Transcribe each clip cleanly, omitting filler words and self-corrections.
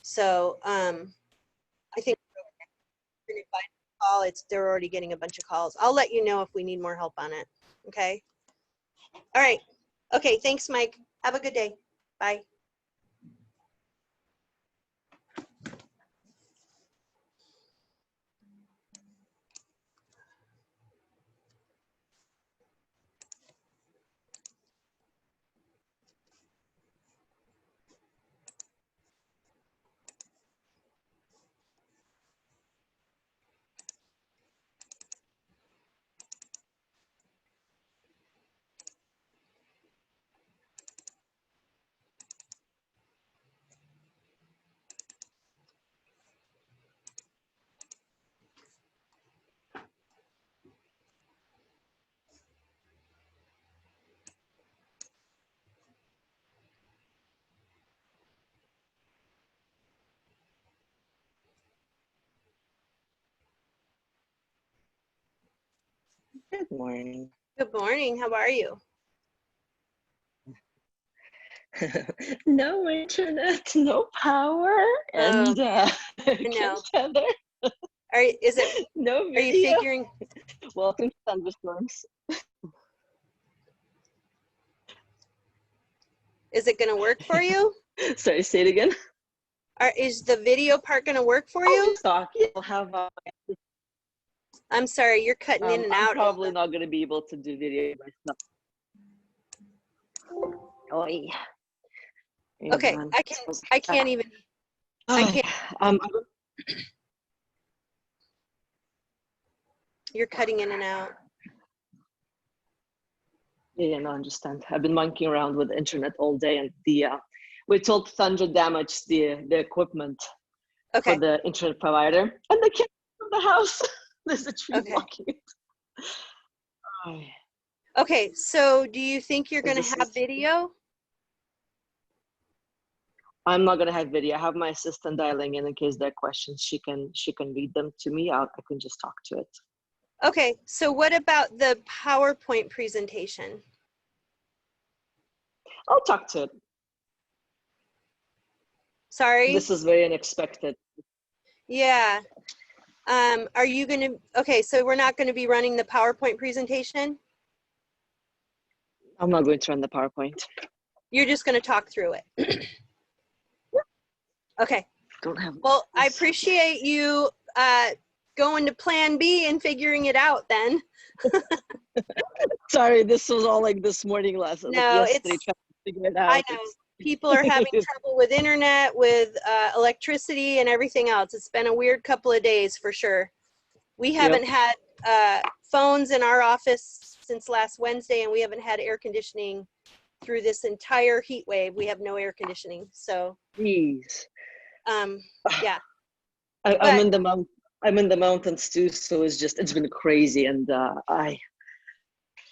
So I think if I call, they're already getting a bunch of calls. I'll let you know if we need more help on it. Okay. All right. Okay. Thanks, Mike. Have a good day. Bye. Good morning. Good morning. How are you? No internet, no power, and No. tether. Are No Are you video. figuring? Welcome to thunderstorms. Is it going to work for you? Sorry, say it again. Is the video part going to work for I'll you? just talk. I'll have. I'm sorry, you're cutting in and I'm out. probably not going to be able to do video myself. Oh yeah. Okay, I can't even. I can't. You're cutting in and out. Yeah, no, I understand. I've been monkeying around with the internet all day, and we're told thunder damaged the equipment for the internet provider, and they can't from the house. There's a tree blocking it. Oh. Okay, so do you think you're going to have video? I'm not going to have video. I have my assistant dialing in case there are questions. She can read them to me. I can just talk to it. Okay, so what about the PowerPoint presentation? I'll talk to it. Sorry? This is very unexpected. Yeah. Are you going to, okay, so we're not going to be running the PowerPoint presentation? I'm not going to run the PowerPoint. You're just going to talk through it. Okay. Don't have. Well, I appreciate you going to plan B and figuring it out then. Sorry, this was all like this morning No, yesterday trying to figure it out. I know. People are having trouble with internet, with electricity and everything else. It's been a weird couple of days for sure. We haven't had phones in our office since last Wednesday, and we haven't had air conditioning through this entire heat wave. We have no air conditioning. So, jeez. Yeah. I'm in the mountains too, so it's been crazy, and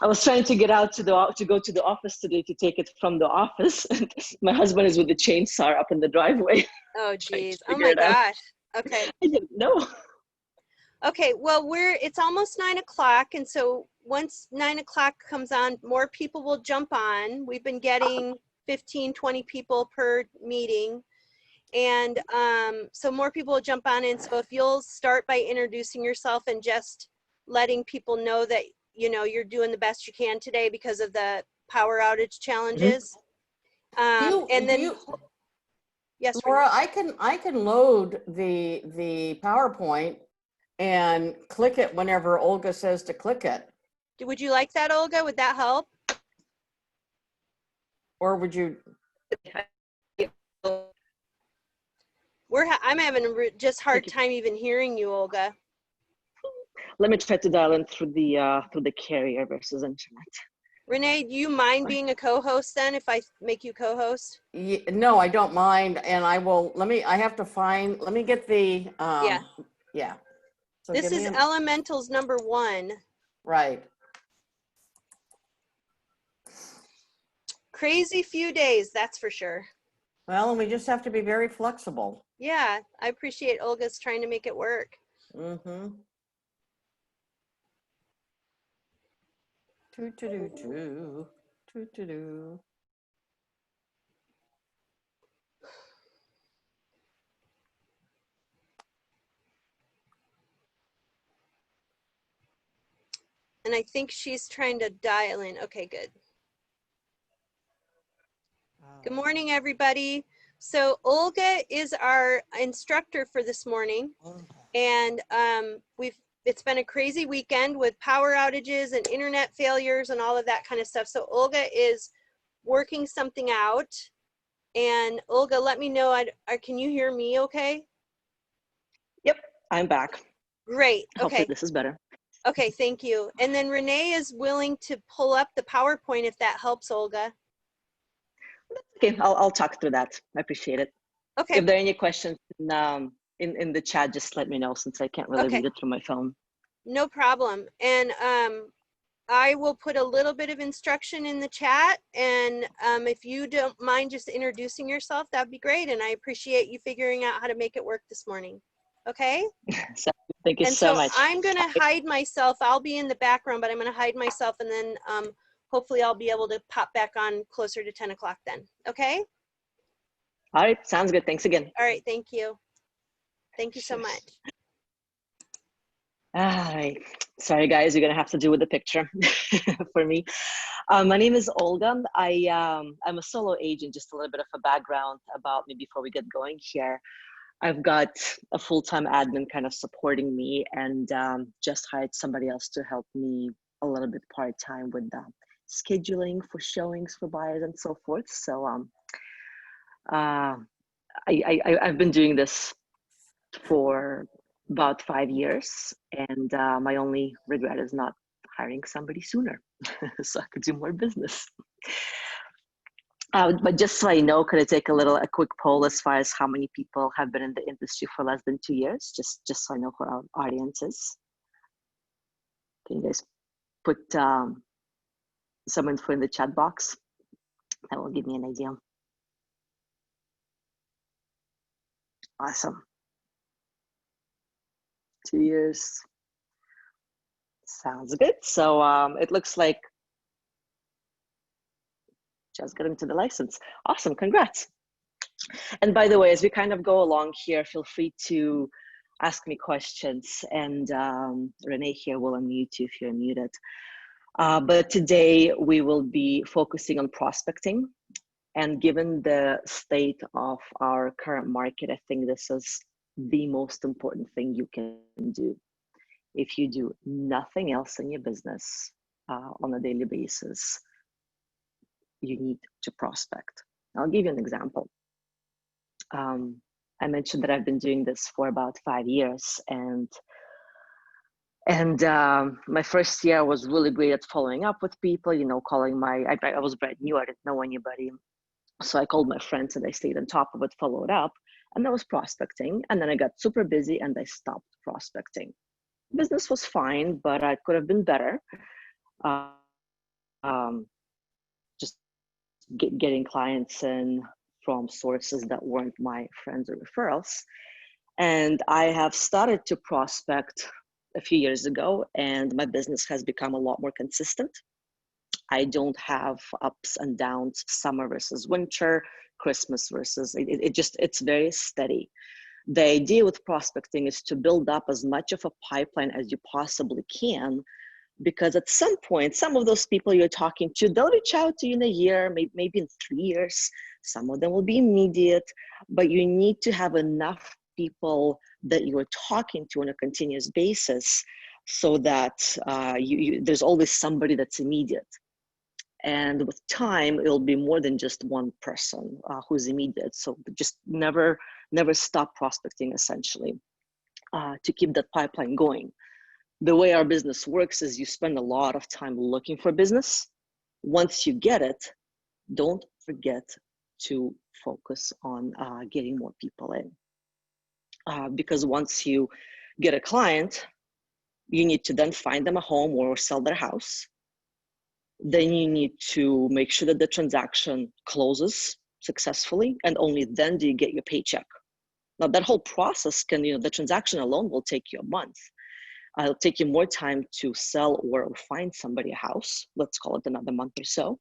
I was trying to get out to go to the office today to take it from the office. And my husband is with the chainsaw up in the driveway. Oh geez! Oh my gosh! Okay. I didn't know. Okay, well, it's almost 9 o'clock, and so once 9 o'clock comes on, more people will jump on. We've been getting 15, 20 people per meeting, and so more people will jump on. And so if you'll start by introducing yourself and just letting people know that you're doing the best you can today because of the power outage challenges. Yes, Laura, I can load the PowerPoint and click it whenever Olga says to click it. Would you like that, Olga? Would that help? Or would you? I'm having a just hard time even hearing you, Olga. Let me try to dial in through the carrier versus internet. Renee, do you mind being a co-host then if I make you co-host? No, I don't mind. And I will, let me get the, yeah. So this is Elementals number 1. Right. Crazy few days, that's for sure. Well, and we just have to be very flexible. Yeah, I appreciate Olga's trying to make it work. Mm-hmm. And I think she's trying to dial in. Okay, good. Good morning, everybody. So Olga is our instructor for this morning. And it's been a crazy weekend with power outages and internet failures and all of that kind of stuff. So Olga is working something out. And Olga, let me know, can you hear me okay? Yep, I'm back. Great, Hopefully okay. this is better. Okay, thank you. And then Renee is willing to pull up the PowerPoint if that helps, Olga. Okay, I'll talk through that. I appreciate it. Okay. If there are any questions in the chat, just let me know since I can't really Okay. read it from my phone. No problem. And I will put a little bit of instruction in the chat. And if you don't mind just introducing yourself, that'd be great. And I appreciate you figuring out how to make it work this morning. Okay? So, thank you And so so much. I'm going to hide myself. I'll be in the background, but I'm going to hide myself. And then hopefully I'll be able to pop back on closer to 10 o'clock then. Okay? All right, sounds good. Thanks again. All right. Thank you. Thank you so Cheers. much. All right. Sorry, guys, you're going to have to do with the picture for me. My name is Olga. I'm a solo agent, just a little bit of a background about me before we get going here. I've got a full-time admin kind of supporting me and just hired somebody else to help me a little bit part-time with scheduling for showings for buyers and so forth. So I've been doing this for about 5 years, and my only regret is not hiring somebody sooner so I could do more business. But just so I know, could I take a quick poll as far as how many people have been in the industry for less than 2 years, just so I know who our audience is? Can you guys put some info in the chat box? That will give me an idea. Awesome. 2 years. Sounds good. So it looks like just getting to the license. Awesome, congrats. And by the way, as we kind of go along here, feel free to ask me questions, and Renee here will unmute you if you're muted. But today we will be focusing on prospecting. And given the state of our current market, I think this is the most important thing you can do. If you do nothing else in your business on a daily basis, you need to prospect. I'll give you an example. I mentioned that I've been doing this for about 5 years, and my first year was really great at following up with people, you know, calling I was brand new, I didn't know anybody. So I called my friends and I stayed on top of it, followed up, and I was prospecting. And then I got super busy and I stopped prospecting. Business was fine, but I could have been better. Just getting clients in from sources that weren't my friends or referrals. And I have started to prospect a few years ago, and my business has become a lot more consistent. I don't have ups and downs, summer versus winter, Christmas versus, it's very steady. The idea with prospecting is to build up as much of a pipeline as you possibly can, because at some point, some of those people you're talking to, they'll reach out to you in a year, maybe in 3 years. Some of them will be immediate, but you need to have enough people that you're talking to on a continuous basis so that there's always somebody that's immediate. And with time, it'll be more than just one person who's immediate. So just never stop prospecting, essentially, to keep that pipeline going. The way our business works is you spend a lot of time looking for business. Once you get it, don't forget to focus on getting more people in. Because once you get a client, you need to then find them a home or sell their house. Then you need to make sure that the transaction closes successfully, and only then do you get your paycheck. Now that whole process can, the transaction alone will take you a month. It'll take you more time to sell or find somebody a house. Let's call it another month or so.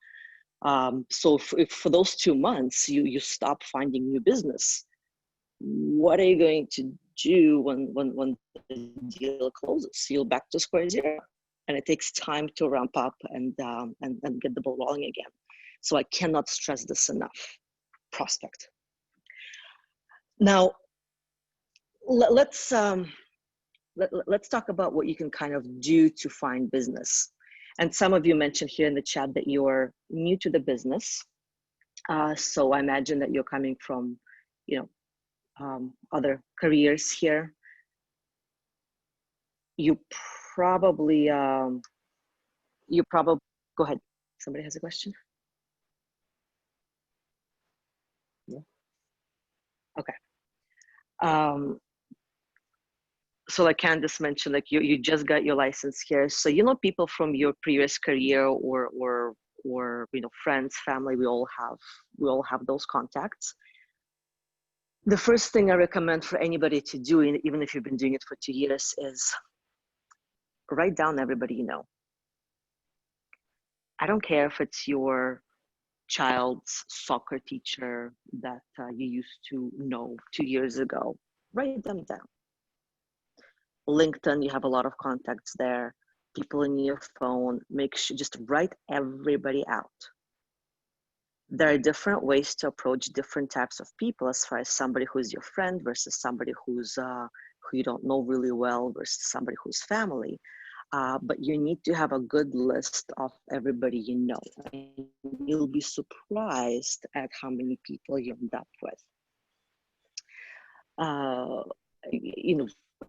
So if for those 2 months you stop finding new business, what are you going to do when the deal closes? You're back to square zero. and it takes time to ramp up and get the ball rolling again. So I cannot stress this enough. Prospect. Now, let's talk about what you can kind of do to find business. And some of you mentioned here in the chat that you're new to the business. So I imagine that you're coming from, other careers here. You probably, go ahead. Somebody has a question? Yeah. Okay. So like Candice mentioned, like you just got your license here. So, people from your previous career or friends, family, we all have those contacts. The first thing I recommend for anybody to do, even if you've been doing it for 2 years, is write down everybody you know. I don't care if it's your child's soccer teacher that you used to know 2 years ago. Write them down. LinkedIn, you have a lot of contacts there. People in your phone, make sure just write everybody out. There are different ways to approach different types of people, as far as somebody who's your friend versus somebody who's who you don't know really well versus somebody who's family. But you need to have a good list of everybody you know. And you'll be surprised at how many people you end up with.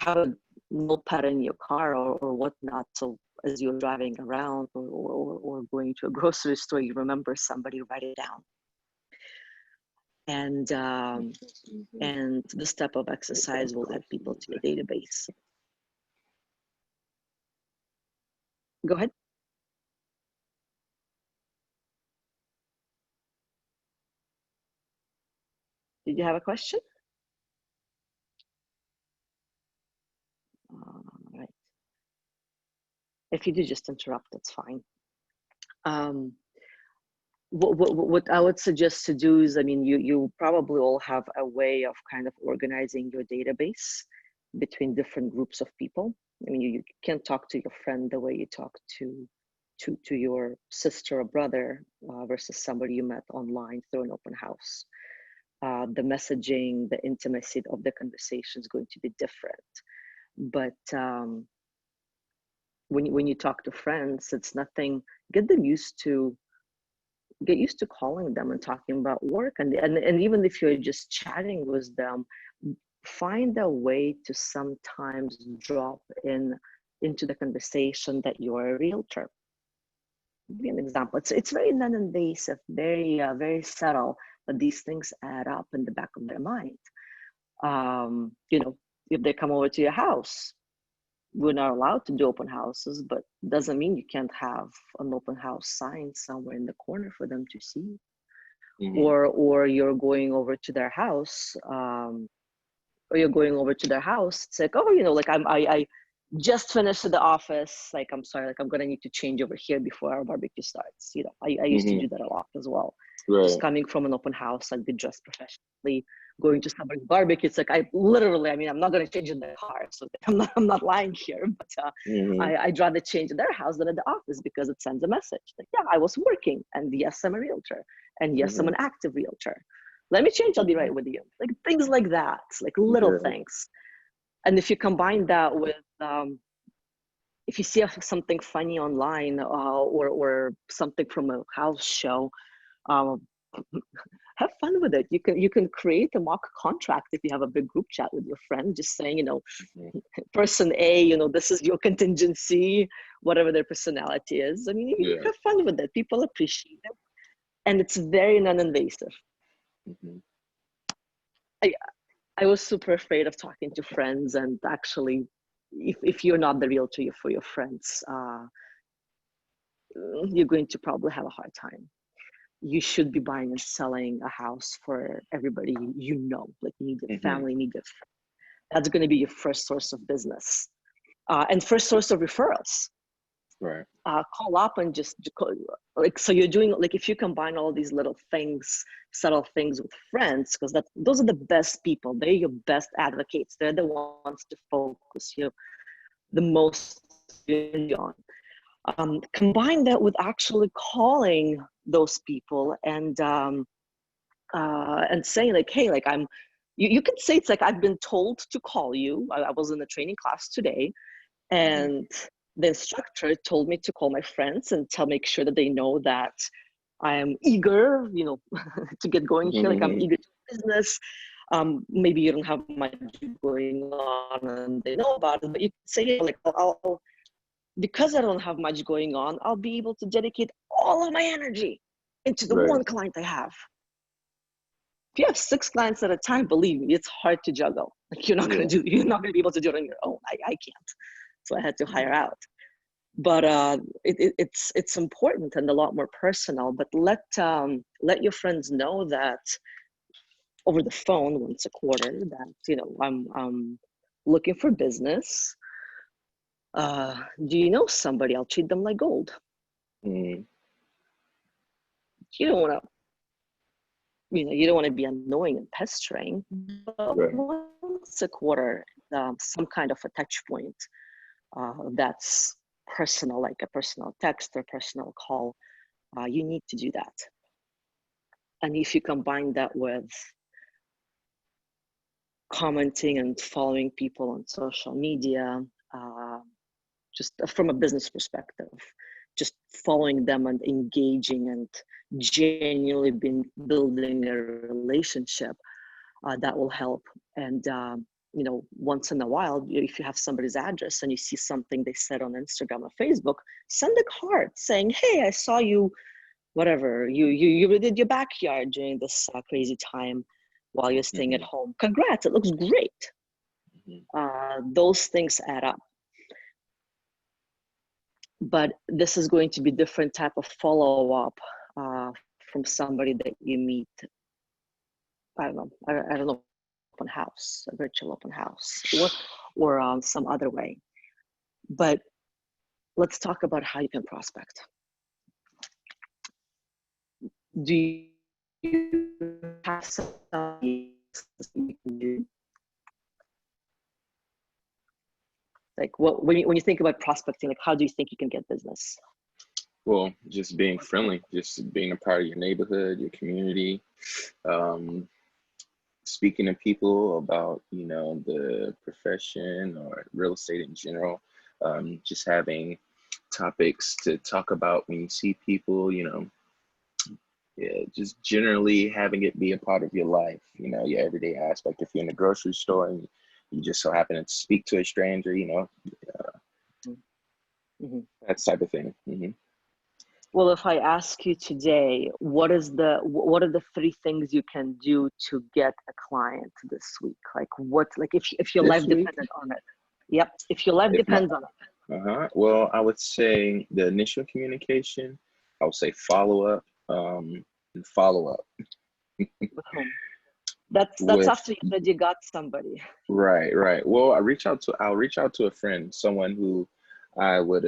Have a notepad in your car or whatnot, so as you're driving around or going to a grocery store, you remember somebody, write it down. And this type of exercise will add people to your database. Go ahead. Did you have a question? All right. If you do, just interrupt, that's fine. What I would suggest to do is, you probably all have a way of kind of organizing your database between different groups of people. You can't talk to your friend the way you talk to your sister or brother versus somebody you met online through an open house. The messaging, the intimacy of the conversation is going to be different. But when you talk to friends, it's nothing. Get used to calling them and talking about work, and even if you're just chatting with them, find a way to sometimes drop into the conversation that you're a realtor. I'll give you an example. It's very non-invasive, very very subtle, but these things add up in the back of their mind. If they come over to your house, we're not allowed to do open houses, but doesn't mean you can't have an open house sign somewhere in the corner for them to see. Mm-hmm. Or you're going over to their house, it's like, I just finished at the office, like, I'm sorry, like, I'm gonna need to change over here before our barbecue starts. I used to do that a lot as well. Right. Just coming from an open house, I'd be dressed professionally, going to somebody's barbecue. It's like, I'm not going to change in the car. So I'm not lying here, but I'd rather change in their house than at the office, because it sends a message like, yeah, I was working, and yes, I'm a realtor, and yes, I'm an active realtor. Let me change. I'll be right with you. Like things like that, like little things. And if you combine that with, if you see something funny online or something from a house show, have fun with it. You can create a mock contract if you have a big group chat with your friend, just saying, person A, this is your contingency, whatever their personality is. You have fun with it. People appreciate it, and it's very non-invasive. I was super afraid of talking to friends, and actually, if you're not the realtor for your friends, you're going to probably have a hard time. You should be buying and selling a house for everybody like immediate family, immediate friends. That's going to be your first source of business and first source of referrals. Right. Call up and just so you're doing, like, if you combine all these little things, subtle things with friends, because those are the best people. They're your best advocates. They're the ones to focus you the most on. Combine that with actually calling those people and saying like, hey, like you can say it's like, I've been told to call you. I was in a training class today, and the instructor told me to call my friends and make sure that they know that I am eager, you know, to get going here. Like, I'm eager to do business. Maybe you don't have much going on and they know about it, but you can say, like, because I don't have much going on, I'll be able to dedicate all of my energy into the one client I have. If you have 6 clients at a time, believe me, it's hard to juggle. Like, you're not gonna be able to do it on your own. I can't. So I had to hire out. But it's important and a lot more personal. But let your friends know that over the phone once a quarter that, you know, I'm looking for business. Do you know somebody? I'll treat them like gold. You don't want to, you don't want to be annoying and pestering. But once a quarter, some kind of a touch point that's personal, like a personal text or personal call, you need to do that. And if you combine that with commenting and following people on social media, just from a business perspective, just following them and engaging and genuinely building a relationship, that will help. And you know, once in a while, if you have somebody's address and you see something they said on Instagram or Facebook, send a card saying, hey, I saw you, whatever, you did your backyard during this crazy time while you're staying at home. Congrats, it looks great. Those things add up. But this is going to be different type of follow-up from somebody that you meet, I don't know, open house, a virtual open house, or some other way. But let's talk about how you can prospect. Do you have something you can do? Like, when you think about prospecting, like, how do you think you can get business? Well, just being friendly, just being a part of your neighborhood, your community, speaking to people about, you know, the profession or real estate in general, just having topics to talk about when you see people, you know, just generally having it be a part of your life, you know, your everyday aspect. If you're in a grocery store and you just so happen to speak to a stranger, you know, that type of thing. Well, if I ask you today, what are the 3 things you can do to get a client this week? Like, if your life depended on it? Yep, if your life depends on it. Well, I would say the initial communication. I would say follow up, and follow up. With whom? That's after you said you got somebody. Right. Well, I'll reach out to a friend, someone who I would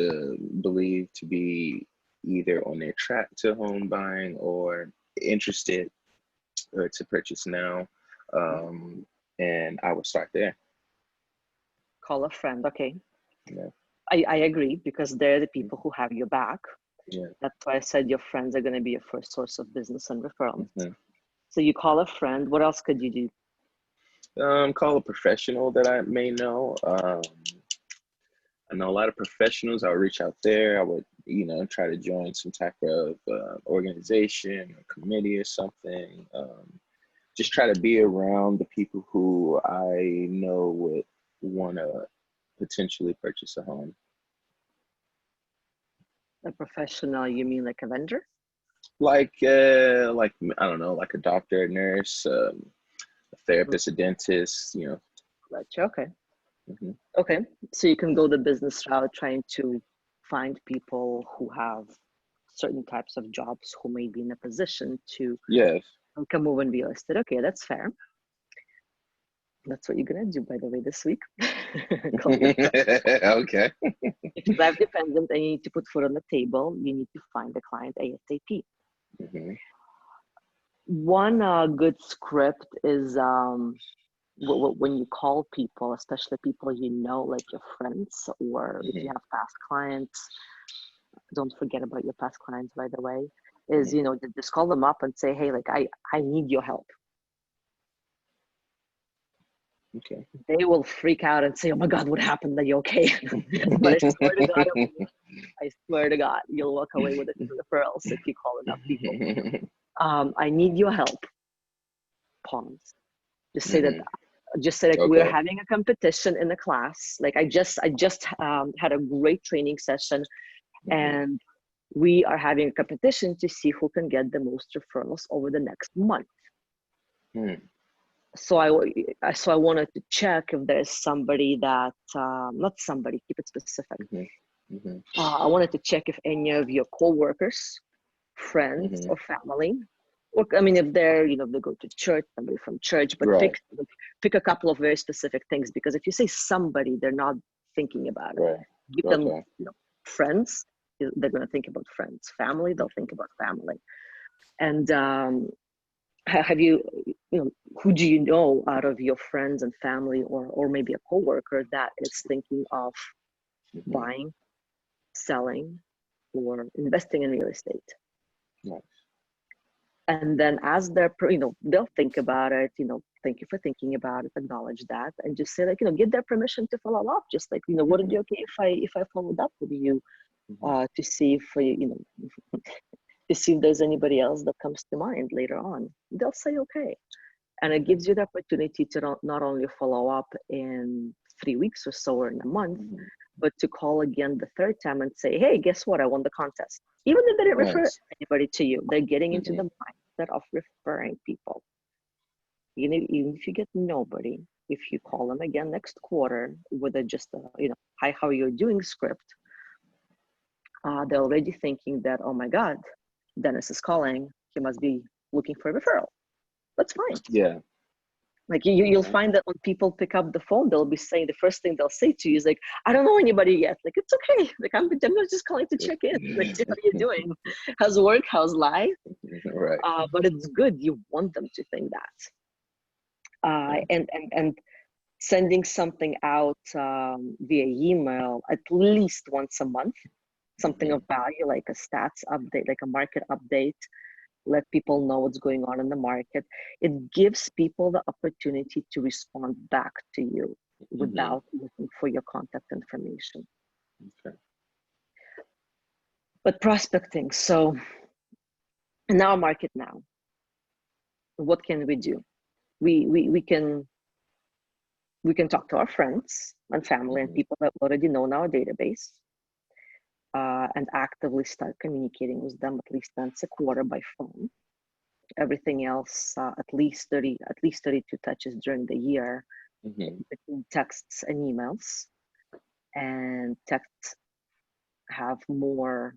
believe to be either on their track to home buying or interested to purchase now, and I would start there. Call a friend. Okay. Yeah. I agree, because they're the people who have your back. Yeah. That's why I said your friends are going to be your first source of business and referrals. So you call a friend. What else could you do? Call a professional that I may know. I know a lot of professionals. I would reach out there. I would, you know, try to join some type of organization or committee or something. Just try to be around the people who I know would want to potentially purchase a home. A professional, you mean like a vendor? Like I don't know, like a doctor, a nurse, a therapist, a dentist, you know. Gotcha. Okay. Okay, so you can go the business route, trying to find people who have certain types of jobs who may be in a position to come move and be listed. Okay, that's fair. That's what you're gonna do, by the way, this week. Okay. If you're life dependent and you need to put food on the table, you need to find a client ASAP. One good script is when you call people, especially people you know, like your friends, or if you have past clients, don't forget about your past clients, by the way, is, you know, just call them up and say, hey, like, I need your help. Okay. They will freak out and say, oh my God, what happened? Are you okay? But I swear to God, I swear to God, you'll walk away with referrals if you call enough people. I need your help. Pause. Just say that. Just say like, we're Okay. having a competition in the class. Like I just had a great training session, and we are having a competition to see who can get the most referrals over the next month. So I wanted to check if there's somebody that, not somebody, keep it specific. I wanted to check if any of your coworkers, friends, or family, or I mean, if they're, you know, they go to church, somebody from church, but pick a couple of very specific things, because if you say somebody, they're not thinking about it. Give them, you know, friends, they're going to think about friends. Family, they'll think about family. And have you, you know, who do you know out of your friends and family, or maybe a coworker that is thinking of buying, selling, or investing in real estate? And then as they're, you know, they'll think about it, you know, thank you for thinking about it, acknowledge that, and just say like, you know, give their permission to follow up. Just like, you know, would it be okay if I followed up with you to see if, you know, to see if there's anybody else that comes to mind later on? They'll say okay. And it gives you the opportunity to not only follow up in 3 weeks or so, or in a month, but to call again the third time and say, hey, guess what? I won the contest. Even if they didn't refer anybody to you, they're getting into the mindset of referring people. Even if you get nobody, if you call them again next quarter with just a, you know, hi, how are you doing script, they're already thinking that, oh my God, Dennis is calling. He must be looking for a referral. That's fine. Yeah. Like you'll find that when people pick up the phone, they'll be saying, the first thing they'll say to you is like, I don't know anybody yet. Like, it's okay. Like, I'm just calling to check in. Like, how are you doing? How's work? How's life? But it's good. You want them to think that. And sending something out via email at least once a month, something of value, like a stats update, like a market update. Let people know what's going on in the market. It gives people the opportunity to respond back to you without looking for your contact information. But prospecting, so in our market now, what can we do? We can talk to our friends and family and people that already know in our database, and actively start communicating with them at least once a quarter by phone. Everything else, at least 32 touches during the year, between texts and emails. And texts have more,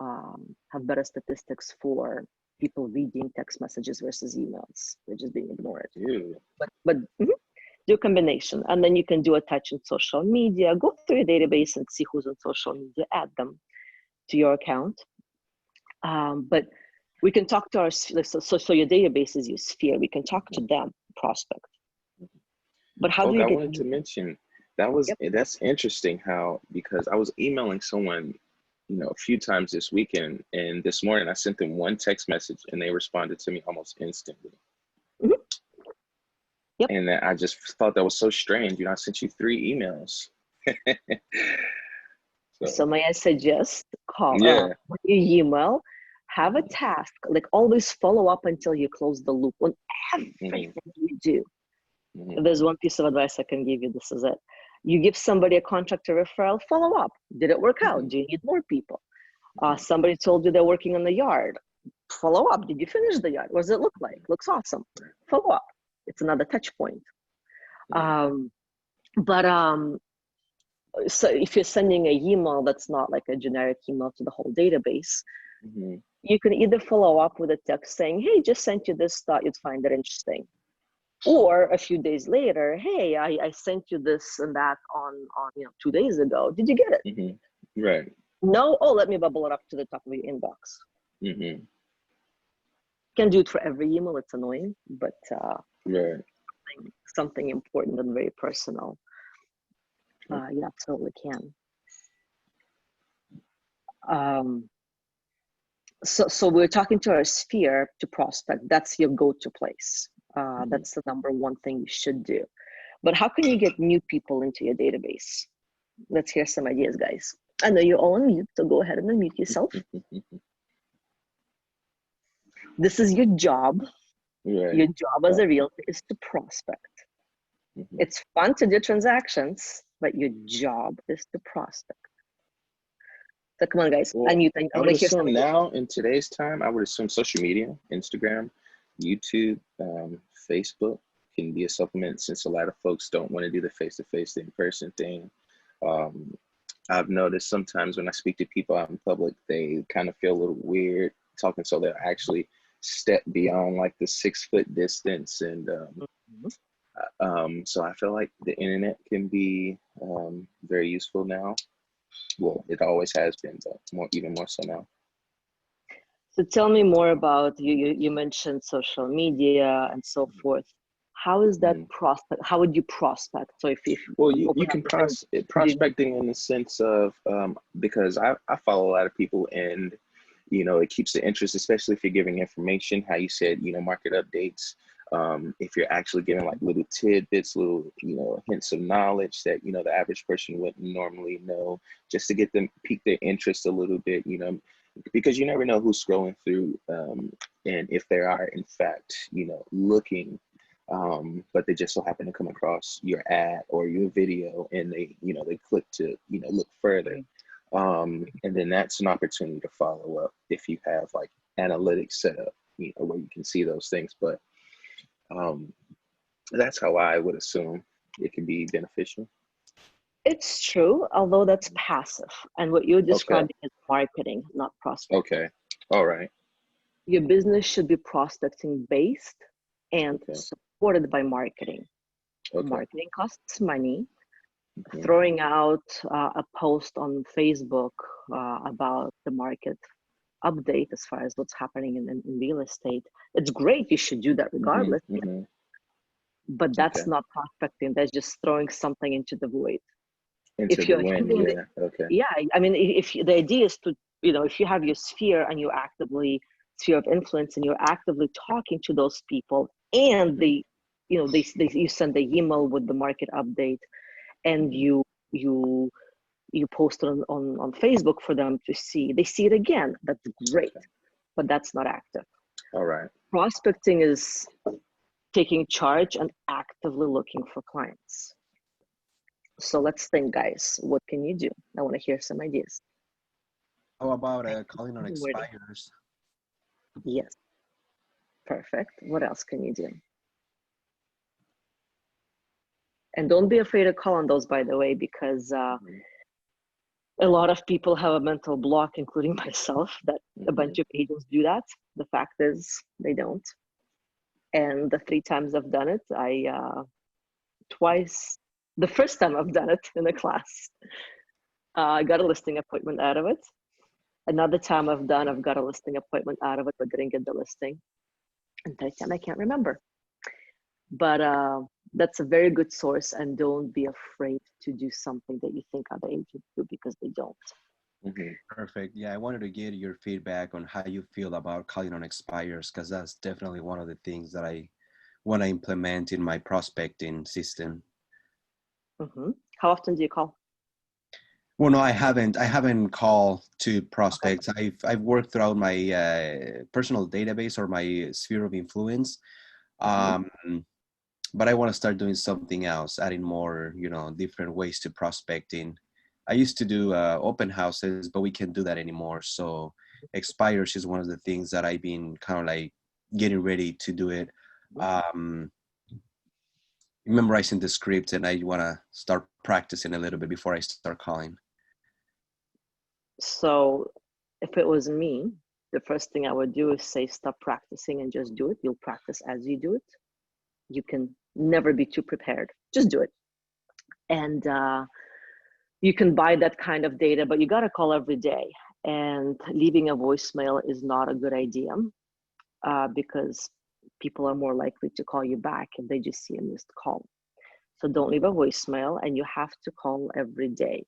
have better statistics for people reading text messages versus emails. They're just being ignored. But do a combination, and then you can do a touch in social media. Go through your database and see who's on social media. Add them to your account. But we can talk to our, so your database is your sphere. We can talk to them, prospect. But how do you I get? wanted to mention that's interesting how, because I was emailing someone, you know, a few times this weekend, and this morning I sent them one text message and they responded to me almost instantly. And I just thought that was so strange. You know, I sent you 3 emails. So may I suggest call when you email, have a task, like always follow up until you close the loop on everything you do. If there's one piece of advice I can give you, this is it. You give somebody a contractor referral, follow up. Did it work out? Do you need more people? Somebody told you they're working on the yard. Follow up. Did you finish the yard? What does it look like? Looks awesome. Follow up. It's another touch point. So if you're sending an email that's not like a generic email to the whole database, you can either follow up with a text saying, hey, just sent you this, thought you'd find it interesting. Or a few days later, hey, I sent you this and that on 2 days ago. Did you get it? Right. No? Oh, let me bubble it up to the top of your inbox. Can't do it for every email. It's annoying, but something important and very personal. You absolutely can. So we're talking to our sphere to prospect. That's your go-to place. That's the number one thing you should do. But how can you get new people into your database? Let's hear some ideas, guys. I know you're all on mute, so go ahead and unmute yourself. This is your job. Right. Your job as a realtor is to prospect. It's fun to do transactions, but your job is to prospect. So come on, guys. Well, unmute. I would assume now in today's time, I would assume social media, Instagram, YouTube, Facebook can be a supplement, since a lot of folks don't want to do the face-to-face, the in-person thing. I've noticed sometimes when I speak to people out in public, they kind of feel a little weird talking, so they'll actually step beyond like the 6 foot distance. And so I feel like the internet can be very useful now. Well, it always has been, but even more so now. So tell me more about you mentioned social media and so forth. How is that prospect? How would you prospect? So if well, you can prospecting in the sense of because I follow a lot of people, and it keeps the interest, especially if you're giving information, how you said, market updates. If you're actually giving like little tidbits, little, hints of knowledge that, the average person wouldn't normally know, just to get them, pique their interest a little bit, because you never know who's scrolling through, and if they are in fact, looking, but they just so happen to come across your ad or your video, and they click to, look further. And then that's an opportunity to follow up if you have like analytics set up, where you can see those things. But that's how I would assume it can be beneficial. It's true, although that's passive. And what you're describing is marketing, not prospecting. Okay. All right. Your business should be prospecting based and supported by marketing. Marketing costs money. Throwing out a post on Facebook about the market update as far as what's happening in real estate, it's great. You should do that regardless. But that's not prospecting. That's just throwing something into the void. If you're hitting I mean, if the idea is to, if you have your sphere and you're actively sphere of influence and you're actively talking to those people, and they, you send the email with the market update, and you post it on Facebook for them to see. They see it again. That's great, but that's not active. All right. Prospecting is taking charge and actively looking for clients. So let's think, guys. What can you do? I want to hear some ideas. How about calling on expires? Yes. Perfect. What else can you do? And don't be afraid to call on those, by the way, because a lot of people have a mental block, including myself, that a bunch of agents do that. The fact is they don't. And the 3 times I've done it, the first time I've done it in a class, I got a listing appointment out of it. Another time I've got a listing appointment out of it, but didn't get the listing. And third time I can't remember. But that's a very good source, and don't be afraid to do something that you think other agents do, because they don't. Perfect. Yeah, I wanted to get your feedback on how you feel about calling on expires, because that's definitely one of the things that I want to implement in my prospecting system. How often do you call? Well, no, I haven't called to prospects. I've worked throughout my personal database or my sphere of influence. But I want to start doing something else, adding more, different ways to prospecting. I used to do open houses, but we can't do that anymore. So expires is one of the things that I've been kind of like getting ready to do it. Memorizing the script, and I want to start practicing a little bit before I start calling. So if it was me, the first thing I would do is say, stop practicing and just do it. You'll practice as you do it. You can never be too prepared. Just do it. And you can buy that kind of data, but you got to call every day. And leaving a voicemail is not a good idea because people are more likely to call you back if they just see a missed call. So don't leave a voicemail, and you have to call every day.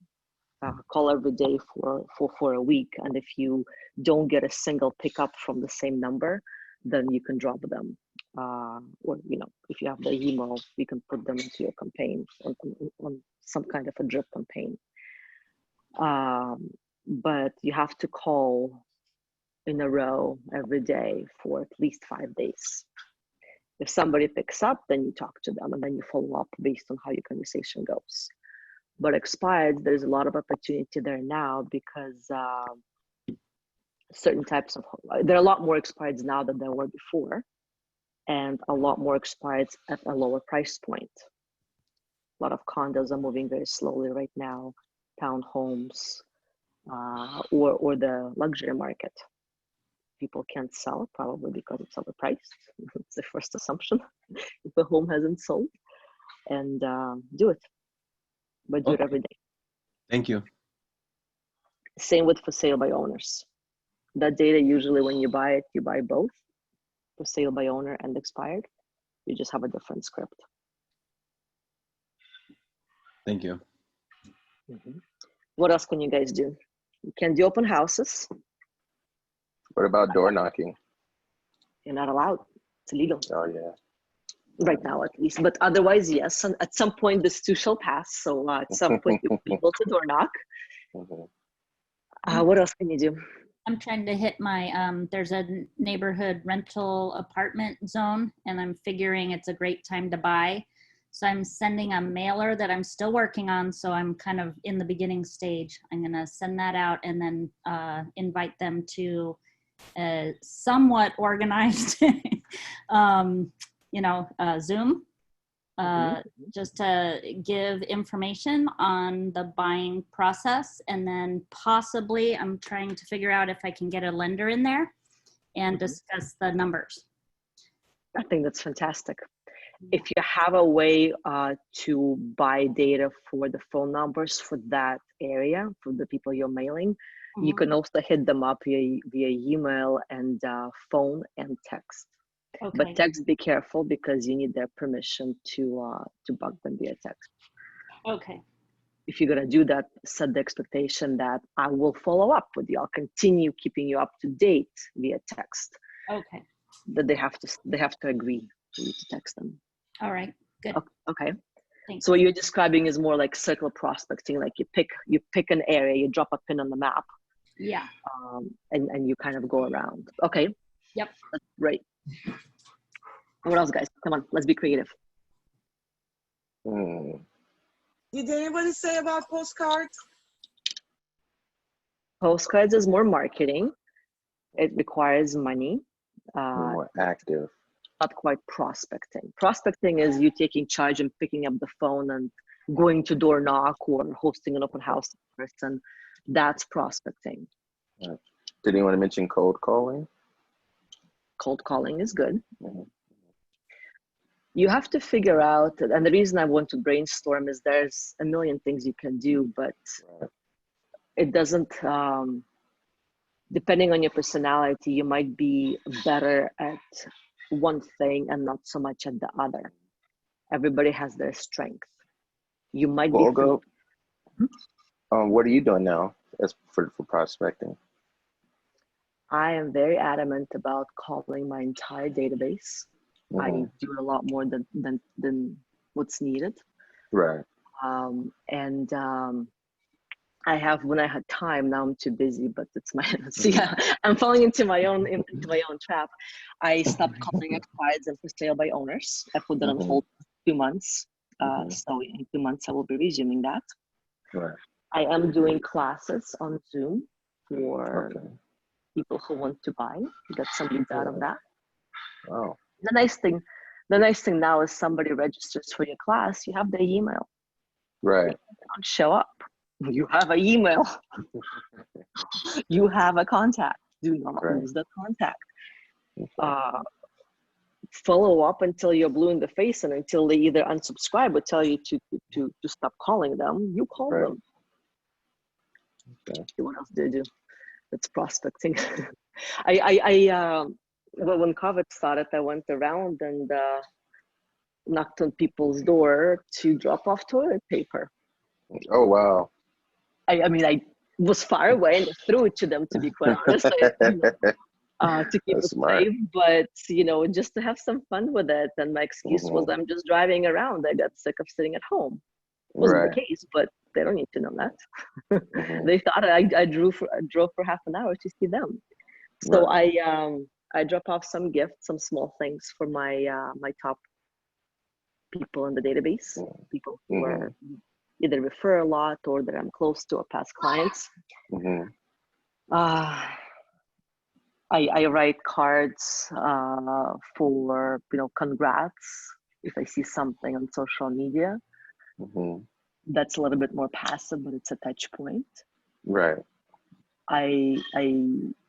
call every day for a week. And if you don't get a single pickup from the same number, then you can drop them. Or, you know, if you have the email, you can put them into your campaign on some kind of a drip campaign. But you have to call in a row every day for at least 5 days. If somebody picks up, then you talk to them and then you follow up based on how your conversation goes. But expired, there's a lot of opportunity there now because certain types of, there are a lot more expireds now than there were before, and a lot more expireds at a lower price point. A lot of condos are moving very slowly right now, townhomes, or the luxury market. People can't sell probably because it's overpriced. It's the first assumption if the home hasn't sold. And do it, but do it every day. Thank you. Same with for sale by owners. That data, usually when you buy it, you buy both, for sale by owner and expired. You just have a different script. Thank you. What else can you guys do? You can do open houses. What about door knocking? You're not allowed. It's illegal. Oh yeah. Right now, at least. But otherwise, yes. And at some point, this too shall pass. So at some point, you'll be able to door knock. What else can you do? I'm trying to hit my, there's a neighborhood rental apartment zone, and I'm figuring it's a great time to buy. So I'm sending a mailer that I'm still working on. So I'm kind of in the beginning stage. I'm going to send that out and then invite them to a somewhat organized, Zoom, just to give information on the buying process. And then possibly I'm trying to figure out if I can get a lender in there and discuss the numbers. I think that's fantastic. If you have a way to buy data for the phone numbers for that area, for the people you're mailing, you can also hit them up via email and phone and text. Okay. But text, be careful because you need their permission to bug them via text. Okay. If you're gonna do that, set the expectation that I will follow up with you. I'll continue keeping you up to date via text. Okay. That they have to agree for you to text them. All right. Good. Okay. Thanks. So what you're describing is more like circle prospecting, like you pick an area, you drop a pin on the map. Yeah. And you kind of go around. Okay. Yep. That's great. What else, guys? Come on, let's be creative. Did anybody say about postcards? Postcards is more marketing. It requires money. More active. Not quite prospecting. Prospecting is you taking charge and picking up the phone and going to door knock or hosting an open house person. That's prospecting. Did anyone mention cold calling? Cold calling is good. You have to figure out, and the reason I want to brainstorm is there's a million things you can do, but it doesn't, depending on your personality, you might be better at one thing and not so much at the other. Everybody has their strength. You might be. What are you doing now as for prospecting? I am very adamant about calling my entire database. I do a lot more than what's needed. Right. I have, when I had time, now I'm too busy, but it's my, see, I'm falling into my own trap. I stopped calling expireds and for sale by owners. I put that on hold for 2 months. So in 2 months, I will be resuming that. Right. I am doing classes on Zoom for people who want to buy, get some leads out of that. Wow. The nice thing now is somebody registers for your class, you have their email. Right. Don't show up. You have an email. You have a contact. Do not lose the contact. Follow up until you're blue in the face and until they either unsubscribe or tell you to stop calling them. You call them. What else do I do? That's prospecting. Well, when COVID started, I went around and knocked on people's door to drop off toilet paper. Oh, wow. I mean, I was far away and I threw it to them, to be quite honest, to keep That's it smart. safe, but just to have some fun with it. And my excuse was, I'm just driving around. I got sick of sitting at home. Wasn't the Right. case, but they don't need to know that. Mhm. They thought I drove for half an hour to see them. So Right. I drop off some gifts, some small things for my my top people in the database, people who are either refer a lot or that I'm close to or past clients. Mhm. I write cards for congrats if I see something on social media. Mhm. That's a little bit more passive, but it's a touch point. Right. I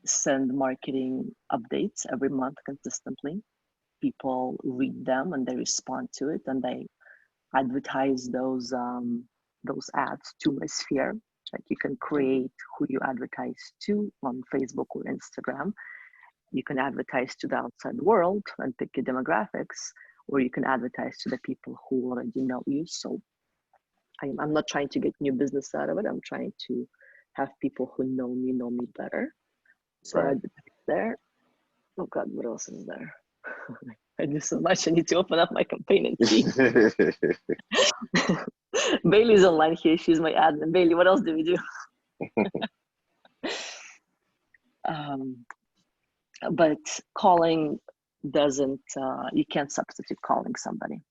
send marketing updates every month consistently. People read them and they respond to it, and they advertise those ads to my sphere. Like, you can create who you advertise to on Facebook or Instagram. You can advertise to the outside world and pick your demographics, or you can advertise to the people who already know you. So I'm not trying to get new business out of it. I'm trying to have people who know me better. So I Right. did there. Oh God, what else is there? I do so much. I need to open up my campaign and see. Bailey's online here. She's my admin. Bailey, what else do we do? But calling doesn't, you can't substitute calling somebody.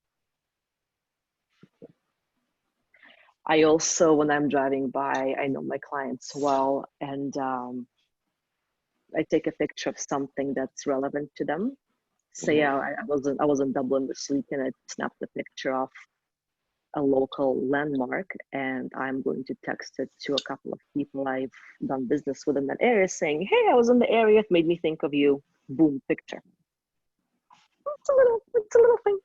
I also, when I'm driving by, I know my clients well, and I take a picture of something that's relevant to them. Say I was in Dublin this week and I snapped a picture of a local landmark, and I'm going to text it to a couple of people I've done business with in that area, saying, "Hey, I was in the area. It made me think of you." Boom, picture. It's a little thing.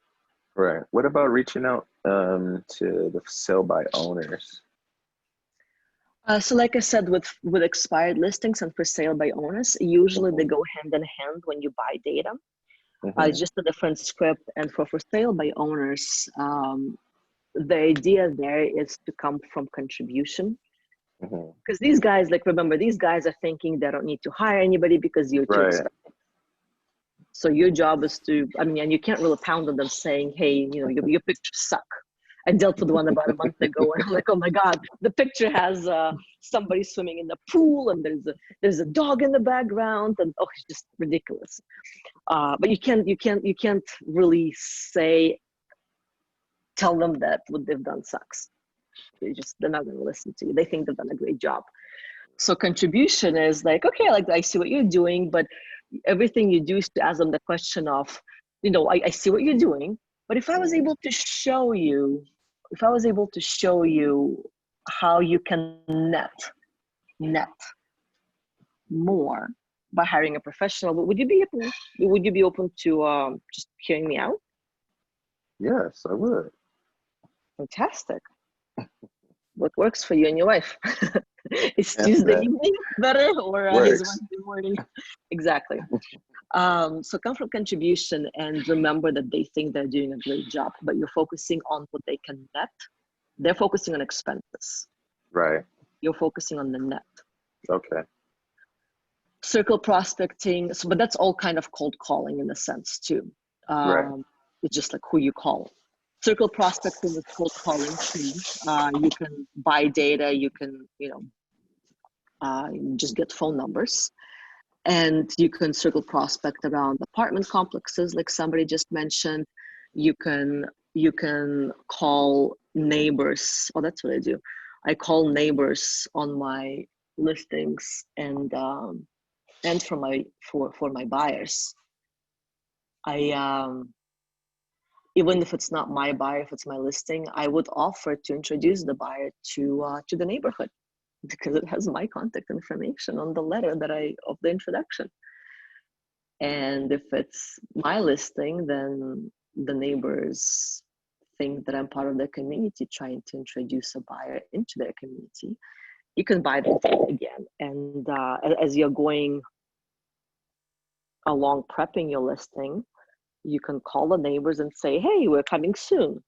Right. What about reaching out to the sell by owners? So like I said, with expired listings and for sale by owners, usually they go hand in hand when you buy data. It's just a different script. And for sale by owners, the idea there is to come from contribution. Because these guys, like, remember, these guys are thinking they don't need to hire anybody because you're too expensive. So your job is to, I mean, and you can't really pound on them saying, "Hey, your pictures suck." I dealt with one about a month ago, and I'm like, "Oh my God, the picture has somebody swimming in the pool, and there's a dog in the background, and oh, it's just ridiculous." But you can't really tell them that what they've done sucks. They're not going to listen to you. They think they've done a great job. So contribution is like, okay, like, I see what you're doing, but everything you do is to ask them the question of, I see what you're doing, but if I was able to show you how you can net more by hiring a professional, would you be open to just hearing me out? Yes, I would. Fantastic. What works for you and your wife? Is Tuesday evening better, or is Wednesday morning? Exactly. So come from contribution and remember that they think they're doing a great job, but you're focusing on what they can net. They're focusing on expenses. Right. You're focusing on the net. Okay. Circle prospecting, but that's all kind of cold calling in a sense too. It's just like who you call. Circle prospecting is cold calling too. You can buy data. You can, just get phone numbers, and you can circle prospect around apartment complexes, like somebody just mentioned. You can call neighbors. Oh, that's what I do. I call neighbors on my listings and for my buyers. Even if it's not my buyer, if it's my listing, I would offer to introduce the buyer to the neighborhood, because it has my contact information on the letter of the introduction. And if it's my listing, then the neighbors think that I'm part of their community, trying to introduce a buyer into their community. You can buy the data again, and as you're going along prepping your listing, you can call the neighbors and say, "Hey, we're coming soon.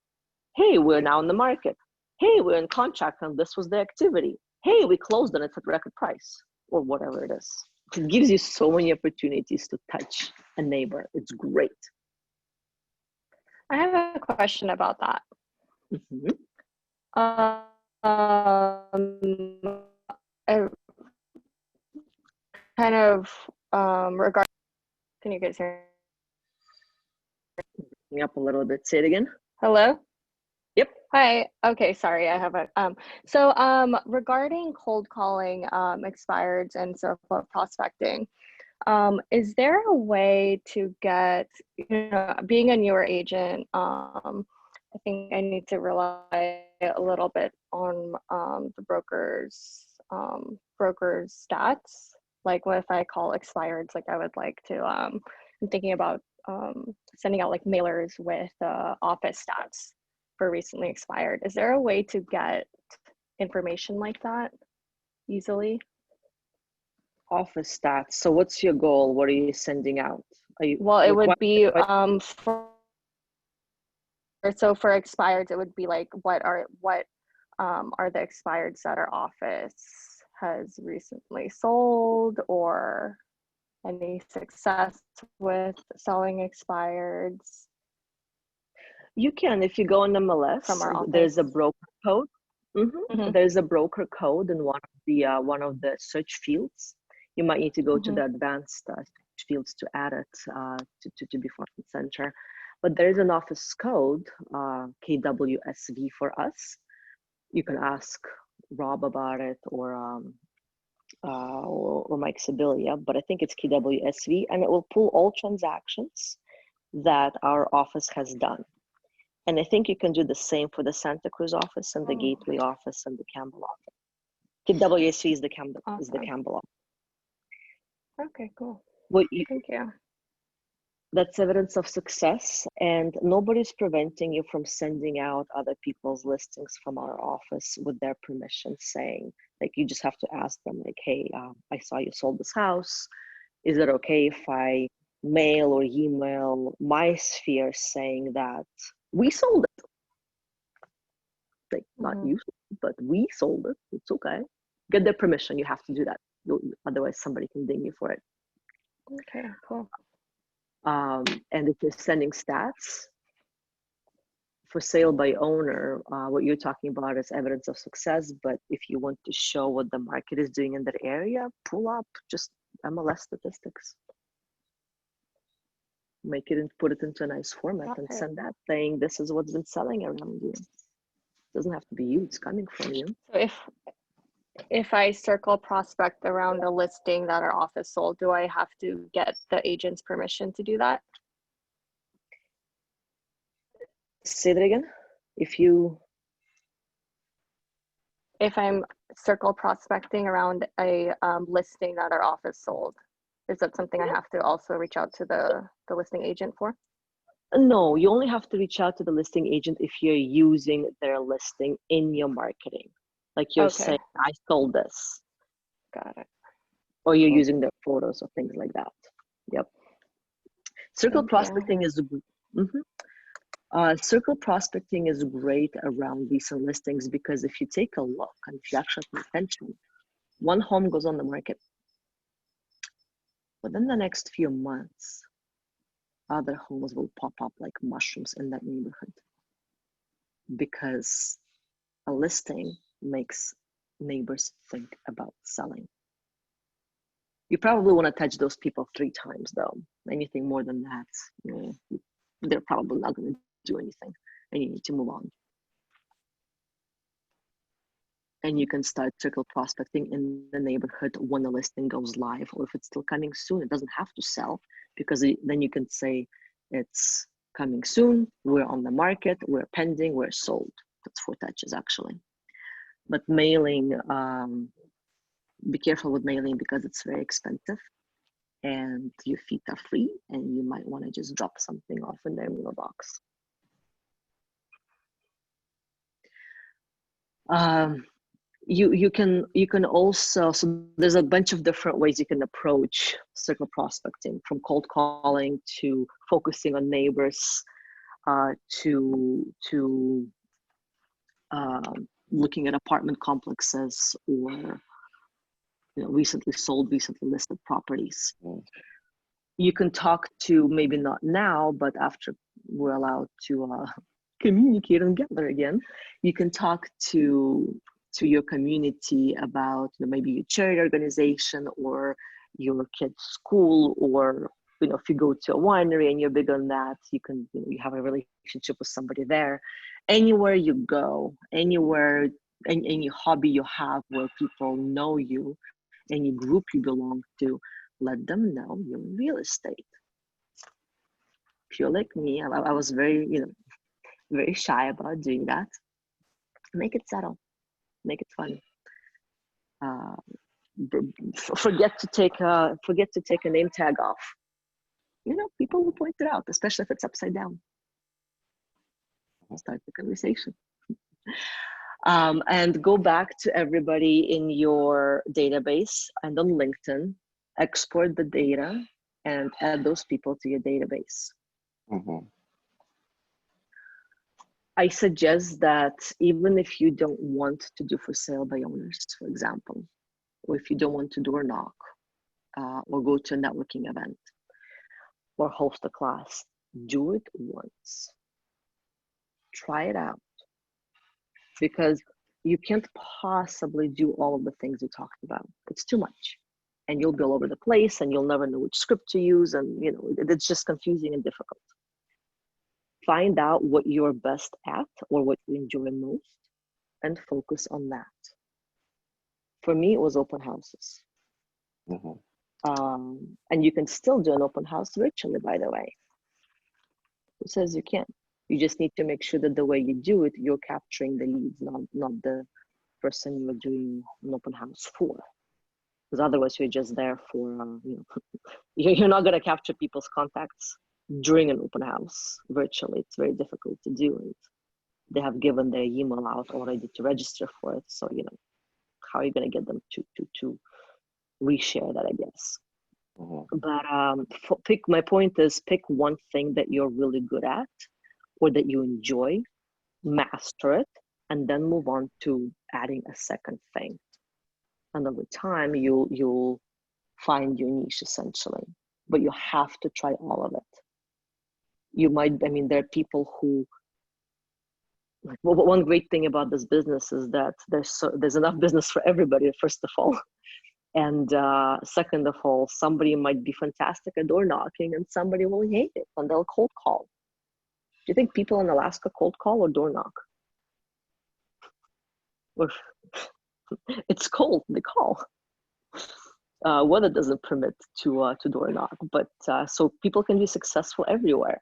Hey, we're now in the market. Hey, we're in contract and this was the activity. hey, we closed and it's at record price, or whatever it is. It gives you so many opportunities to touch a neighbor. It's great. I have a question about that. Mhm. I kind of regard. Can you guys hear? Bring up a little bit. Say it again. Hello. Yep. Hi. Okay. Sorry. I have a regarding cold calling expireds and circle prospecting. Is there a way to get, being a newer agent, I think I need to rely a little bit on the broker's stats. Like what if I call expireds, like I would like to, I'm thinking about sending out like mailers with office stats for recently expired. Is there a way to get information like that easily? Office stats. So what's your goal? What are you sending out? Are you, Well, it like, would what- be for expireds, it would be like what are the expireds that our office has recently sold, or any success with selling expireds You can, if you go on MLS, from our office. there's a broker code. Mhm. There's a broker code in one of the search fields. You might need to go to the advanced search fields to add it to be front and center. But there's an office code, KWSV for us. You can ask Rob about it, or Mike Sibilia, but I think it's KWSV, and it will pull all transactions that our office has done. And I think you can do the same for the Santa Cruz office and the Gateway office and the Campbell office. KWSV is the Campbell office. Okay, cool. Thank you. That's evidence of success, and nobody's preventing you from sending out other people's listings from our office with their permission, saying, like, you just have to ask them, like, hey, I saw you sold this house. Is it okay if I mail or email my sphere saying that we sold it? Like, not you, but we sold it. It's okay. Get their permission. You have to do that. Otherwise, somebody can ding you for it. Okay, cool. And if you're sending stats for sale by owner, what you're talking about is evidence of success. But if you want to show what the market is doing in that area, pull up just MLS statistics. Make it and put it into a nice format and send that saying this is what's been selling around you. It doesn't have to be you, it's coming from you. So if I circle prospect around a listing that our office sold, do I have to get the agent's permission to do that? Say that again. If I'm circle prospecting around a listing that our office sold, is that something I have to also reach out to the listing agent for? No, you only have to reach out to the listing agent if you're using their listing in your marketing. Like you're saying, I sold this. Got it. Or you're using their photos or things like that. Yep. Circle prospecting is circle prospecting is great around recent listings, because if you take a look and if you actually pay attention, one home goes on the market. Within the next few months, other homes will pop up like mushrooms in that neighborhood, because a listing makes neighbors think about selling. You probably want to touch those people 3 times though. Anything more than that, they're probably not going to do anything, and you need to move on. And you can start circle prospecting in the neighborhood when the listing goes live, or if it's still coming soon. It doesn't have to sell, because then you can say it's coming soon, we're on the market, we're pending, we're sold. That's 4 touches actually. But mailing, be careful with mailing, because it's very expensive and your feet are free, and you might want to just drop something off in their mailbox. You can also, so there's a bunch of different ways you can approach circle prospecting, from cold calling to focusing on neighbors, to looking at apartment complexes or recently sold, recently listed properties. You can talk to, maybe not now, but after we're allowed to communicate and gather again, you can talk to your community about maybe your charity organization or your kid's school, or if you go to a winery and you're big on that, you can you have a relationship with somebody there. Anywhere you go, anywhere, any hobby you have where people know you, any group you belong to, let them know you're in real estate. If you're like me, I was very very shy about doing that. Make it subtle, make it fun. Forget to take a name tag off. People will point it out, especially if it's upside down. Start the conversation. And go back to everybody in your database and on LinkedIn, export the data and add those people to your database. I suggest that even if you don't want to do for sale by owners, for example, or if you don't want to door knock, or go to a networking event, or host a class, do it once. Try it out. Because you can't possibly do all of the things we talked about. It's too much. And you'll be all over the place and you'll never know which script to use, and it's just confusing and difficult. Find out what you're best at or what you enjoy most and focus on that. For me, it was open houses. And you can still do an open house virtually, by the way. Who says you can't? You just need to make sure that the way you do it, you're capturing the leads, not the person you're doing an open house for. Because otherwise you're just there for, you're not gonna capture people's contacts during an open house virtually. It's very difficult to do. And they have given their email out already to register for it. So, how are you gonna get them to reshare that, I guess. But my point is, pick one thing that you're really good at or that you enjoy, master it, and then move on to adding a second thing. And over time, you'll find your niche essentially, but you have to try all of it. There are people who, one great thing about this business is that there's enough business for everybody, first of all. And second of all, somebody might be fantastic at door knocking and somebody will hate it and they'll cold call. Do you think people in Alaska cold call or door knock? It's cold, they call. Weather doesn't permit to door knock, but so people can be successful everywhere.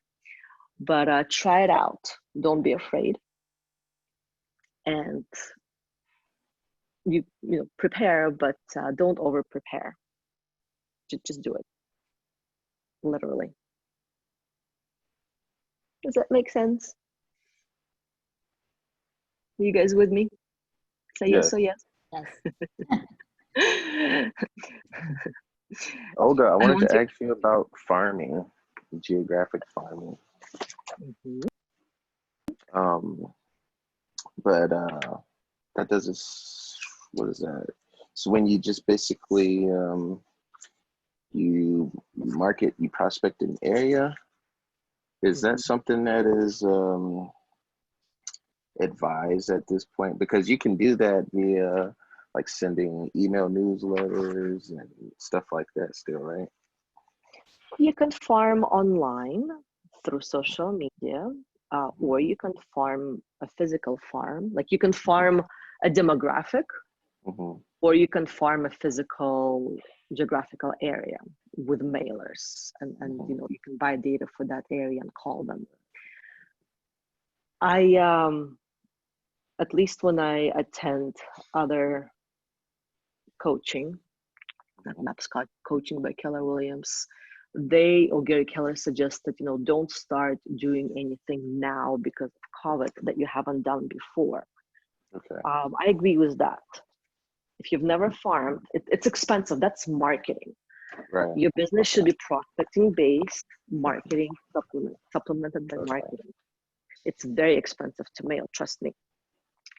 But try it out. Don't be afraid. And you prepare, but don't over prepare. Just do it. Literally. Does that make sense? You guys with me? Say yes or yes. Yes. Olga, I wanted to ask you about farming, geographic farming. But that doesn't, what is that? So when you just basically, you market, you prospect an area, is that something that is advised at this point? Because you can do that via like sending email newsletters and stuff like that still, right? You can farm online through social media, or you can farm a physical farm. Like you can farm a demographic, or you can farm a physical geographical area with mailers, and you can buy data for that area and call them. At least when I attend other coaching, like MAPS coaching by Keller Williams, or Gary Keller suggested, don't start doing anything now because of COVID that you haven't done before. Okay. I agree with that. If you've never farmed, it's expensive. That's marketing. Right. Your business should be prospecting based, marketing supplemented by marketing. It's very expensive to mail, trust me.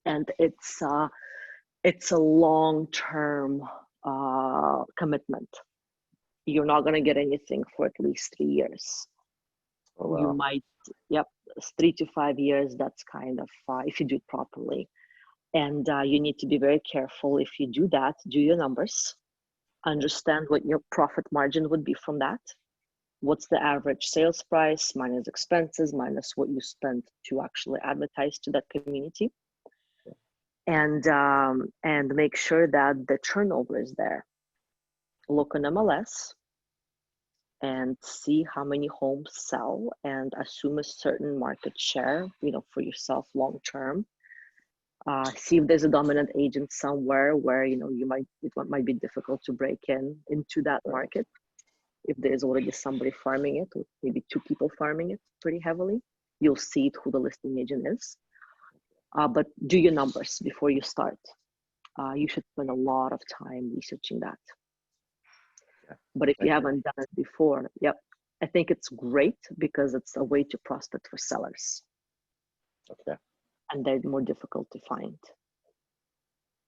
and it's a long-term commitment. You're not going to get anything for at least 3 years. Oh, You wow. might, yep, 3 to 5 years. That's kind of if you do it properly. And you need to be very careful. If you do that, do your numbers, understand what your profit margin would be from that. What's the average sales price minus expenses minus what you spend to actually advertise to that community, and make sure that the turnover is there. Look on MLS and see how many homes sell, and assume a certain market share, for yourself long term. See if there's a dominant agent somewhere where it might be difficult to break into that market. If there's already somebody farming it, or maybe 2 people farming it pretty heavily, you'll see who the listing agent is. But do your numbers before you start. You should spend a lot of time researching that. But if you haven't done it before, yep, I think it's great because it's a way to prospect for sellers. Okay. And they're more difficult to find.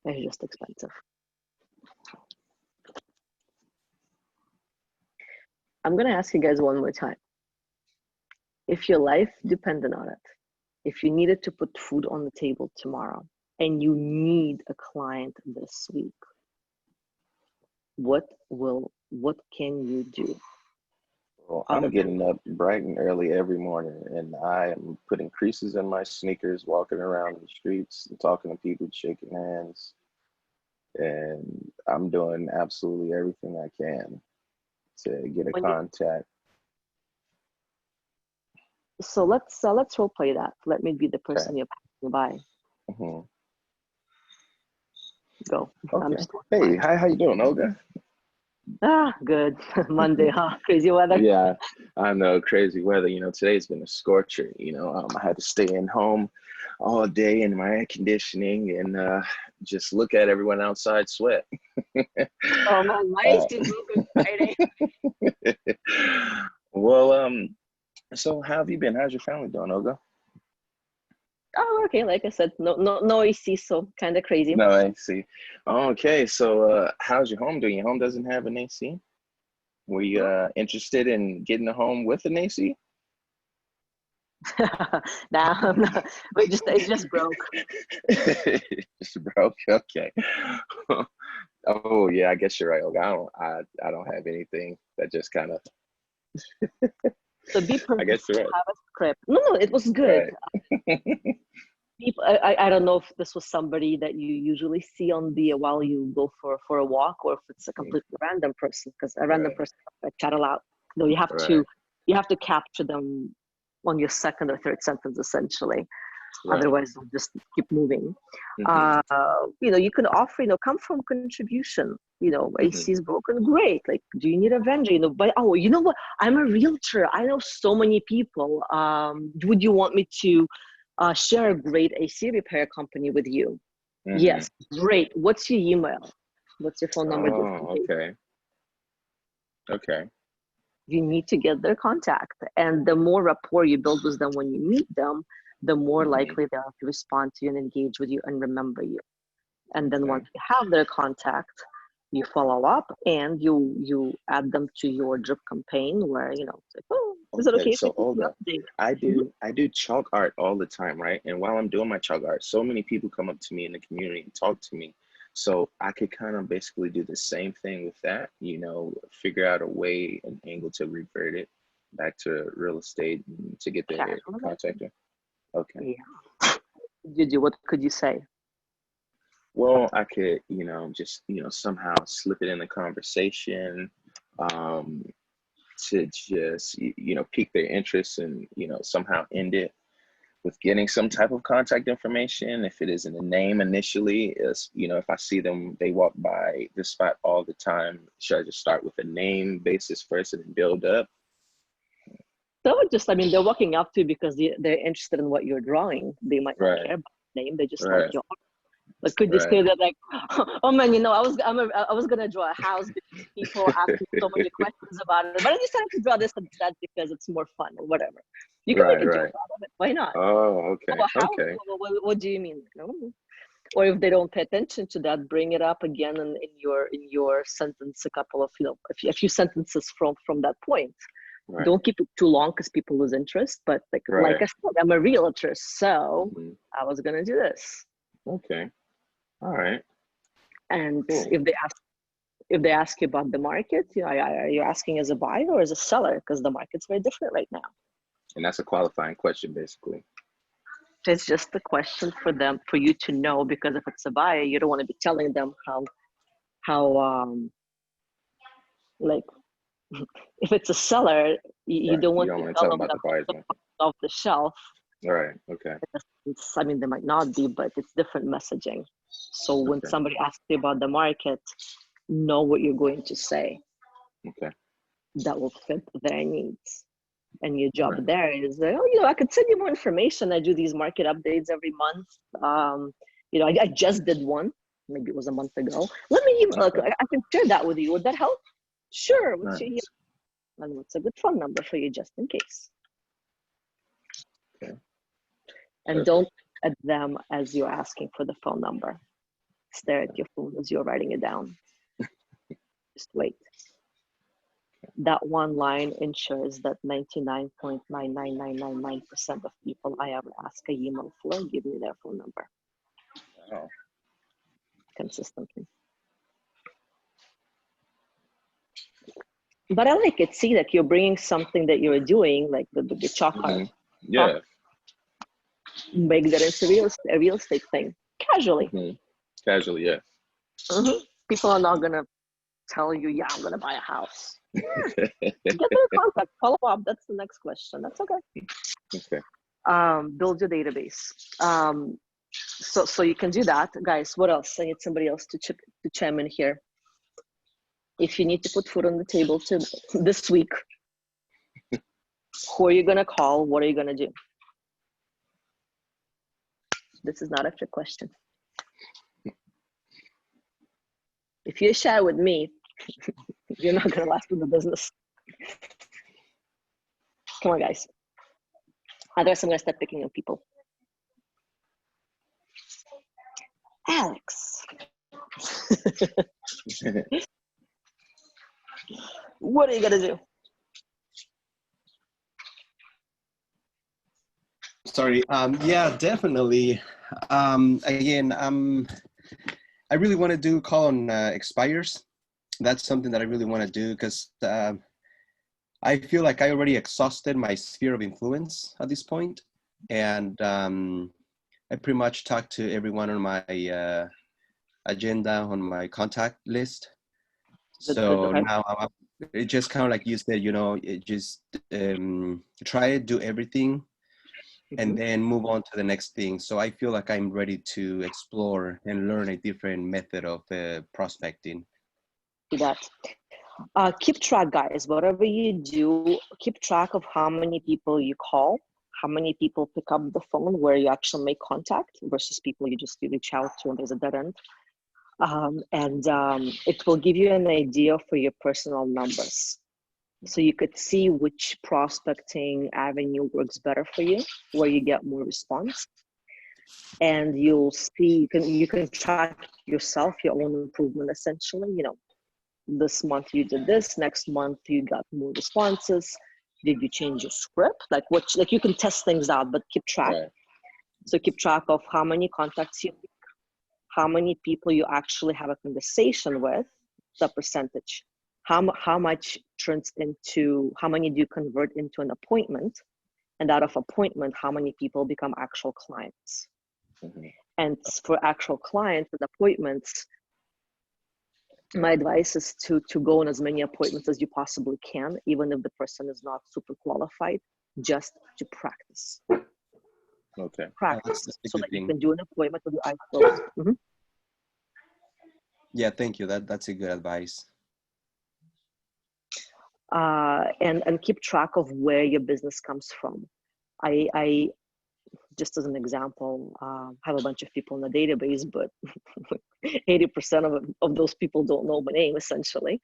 They're just expensive. I'm going to ask you guys one more time. If your life depended on it, if you needed to put food on the table tomorrow and you need a client this week, what can you do? Well, I'm getting up bright and early every morning, and I am putting creases in my sneakers, walking around the streets and talking to people, shaking hands. And I'm doing absolutely everything I can to get a contact. So let's role play that. Let me be the person you're passing by. Mm-hmm. Go. Okay. Hey, hi, how you doing, Olga? Good. Monday, huh? Crazy weather. Yeah, I know, crazy weather. Today's been a scorcher. I had to stay in home all day in my air conditioning and just look at everyone outside sweat. Oh man, my AC broke on Friday. Well, so how have you been? How's your family doing, Olga? Oh, okay. Like I said, no AC, so kind of crazy. No AC. Okay, so how's your home doing? Your home doesn't have an AC? Were you interested in getting a home with an AC? Nah, it just broke. Just broke. Okay. Oh yeah, I guess you're right, Olga. I don't have anything that just kind of. So be perfect. I guess you're right. Have a script. No, it was good. Right. People, I don't know if this was somebody that you usually see on while you go for a walk, or if it's a completely random person, because a random person chat a lot. No, you have to capture them on your second or third sentence essentially. Right. Otherwise they'll just keep moving. Mm-hmm. You can offer, come from contribution. AC is broken, great. Like, do you need a vendor? But you know what? I'm a realtor. I know so many people. Would you want me to share a great AC repair company with you? Mm-hmm. Yes, great. What's your email? What's your phone number? Oh, okay. You need to get their contact. And the more rapport you build with them when you meet them, the more likely they are to respond to you and engage with you and remember you. And then once you have their contact, you follow up and you add them to your drip campaign where, it's like, oh, is it okay? So Olga, I do chalk art all the time, right? And while I'm doing my chalk art, so many people come up to me in the community and talk to me. So I could kind of basically do the same thing with that, figure out a way, an angle to revert it back to real estate and to get the contactor. Okay. Yeah. What could you say? Well, I could, just, somehow slip it in the conversation to just, pique their interest and, somehow end it with getting some type of contact information. If it isn't a name initially, is, if I see them, they walk by this spot all the time, should I just start with a name basis first and then build up? So they're walking up to you because they're interested in what you're drawing. They might not care about the name. They just like your art. But could you say that, like, oh man, I was gonna draw a house because people ask me so many questions about it, but I decided to draw this instead because it's more fun or whatever. You can Right, make a joke right. out of it. Why not? Oh, okay, Well, how? okay. What do you mean? No. Or if they don't pay attention to that, bring it up again in your sentence a couple of a few sentences from that point. Right, Don't keep it too long because people lose interest. But like right. I said, I'm a realtor, so Mhm. I was gonna do this. Okay. All right. And Cool. if they ask you about the market, are you asking as a buyer or as a seller? Because the market's very different right now. And that's a qualifying question, basically. It's just a question for you to know, because if it's a buyer, you don't want to be telling them how like if it's a seller, you Right. don't You want don't to want to tell tell them them about that the buyer's it's market. off the shelf. All right. Okay. I mean, they might not be, but it's different messaging. So when Okay. somebody asks you about the market, know what you're going to say Okay. that will fit their needs. And your job Right. there is, I could send you more information. I do these market updates every month. I just did one. Maybe it was a month ago. Let me look. Okay. I can share that with you. Would that help? Sure. What's your Nice. and what's a good phone number for you, just in case? Okay. And don't add them as you're asking for the phone number. Stare at your phone as you're writing it down. Just wait. That one line ensures that 99.99999% of people I ever ask a email for give me their phone number Wow. consistently. But I like it. See, like you're bringing something that you're doing, like the chalk art. Mhm. Yeah. Make that into a real estate thing, casually. Mhm. Casually, yeah. People are not gonna tell you, yeah, I'm gonna buy a house. Get their contact, follow up. That's the next question. That's okay. Okay. Build your database. So you can do that, guys. What else? I need somebody else to chime in here. If you need to put food on the table this week, who are you gonna call? What are you gonna do? This is not a trick question. If you're shy with me, you're not gonna last in the business. Come on, guys. Otherwise, I'm gonna start picking on people. Alex. What are you gonna do? Sorry. Yeah, definitely. Again, I really want to do call on expires. That's something that I really want to do because I feel like I already exhausted my sphere of influence at this point, and I pretty much talked to everyone on my agenda, on my contact list. So now it just kind of like you said, it just try to do everything and then move on to the next thing. So I feel like I'm ready to explore and learn a different method of prospecting. Do that. Keep track, guys. Whatever you do, keep track of how many people you call, how many people pick up the phone where you actually make contact versus people you just reach out to and there's a dead end. It will give you an idea for your personal numbers. So you could see which prospecting avenue works better for you, where you get more response. And you'll see, you can track yourself, your own improvement essentially. This month you did this, next month you got more responses. Did you change your script? Like you can test things out, but keep track. Right. So keep track of how many contacts you make, how many people you actually have a conversation with, the percentage. How much turns into, how many do you convert into an appointment? And out of appointment, how many people become actual clients? And for actual clients and appointments, my advice is to go on as many appointments as you possibly can, even if the person is not super qualified, just to practice. Okay. Practice so that you can do an appointment with your eyes closed. Yeah, thank you. That's a good advice. And keep track of where your business comes from. I just as an example, have a bunch of people in the database, but 80% of those people don't know my name, essentially.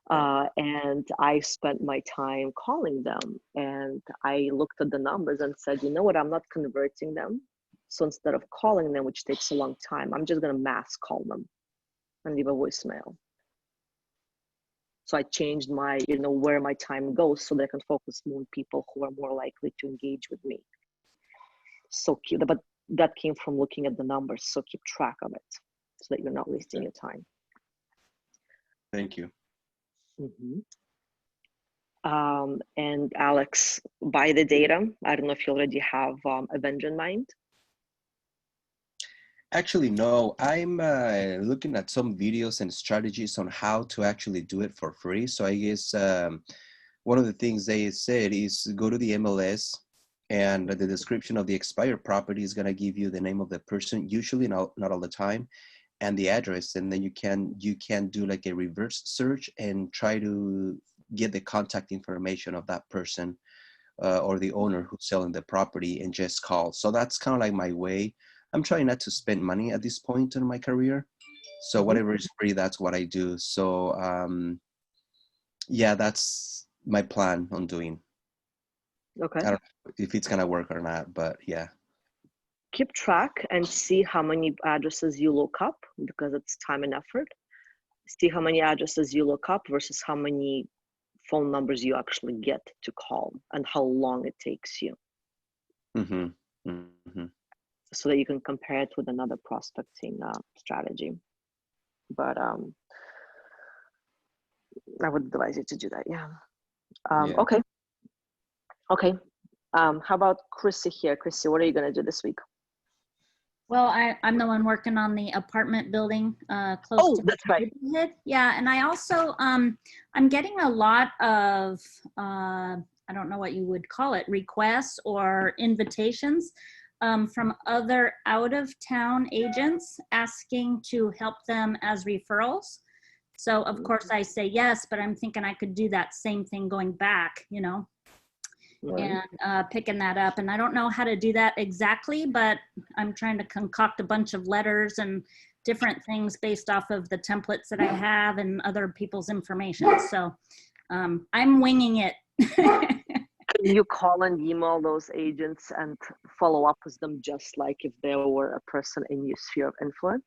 And I spent my time calling them, and I looked at the numbers and said, you know what, I'm not converting them. So instead of calling them, which takes a long time, I'm just going to mass call them and leave a voicemail. So I changed my, where my time goes so that I can focus more on people who are more likely to engage with me. So keep, but that came from looking at the numbers. So keep track of it so that you're not wasting your time. Thank you. Mm-hmm. And Alex, by the data, I don't know if you already have a vendor in mind. Actually, no, I'm looking at some videos and strategies on how to actually do it for free. So I guess one of the things they said is go to the MLS, and the description of the expired property is going to give you the name of the person, usually not all the time, and the address. And then you can do like a reverse search and try to get the contact information of that person or the owner who's selling the property and just call. So that's kind of like my way. I'm trying not to spend money at this point in my career. So whatever is free, that's what I do. So yeah, that's my plan on doing. Okay. I don't know if it's gonna work or not, but yeah. Keep track and see how many addresses you look up, because it's time and effort. See how many addresses you look up versus how many phone numbers you actually get to call and how long it takes you. Mm-hmm. Mm-hmm. So that you can compare it with another prospecting strategy. But I would advise you to do that. Yeah. Yeah. Okay. Okay. How about Chrissy here? Chrissy, what are you going to do this week? Well, I'm the one working on the apartment building close to that's right. neighborhood. Yeah, and I also I'm getting a lot of I don't know what you would call it, requests or invitations from other out-of-town agents asking to help them as referrals. So of course I say yes, but I'm thinking I could do that same thing going back, Right. and picking that up. And I don't know how to do that exactly, but I'm trying to concoct a bunch of letters and different things based off of the templates that I have and other people's information. So I'm winging it. Can you call and email those agents and follow up with them just like if they were a person in your sphere of influence?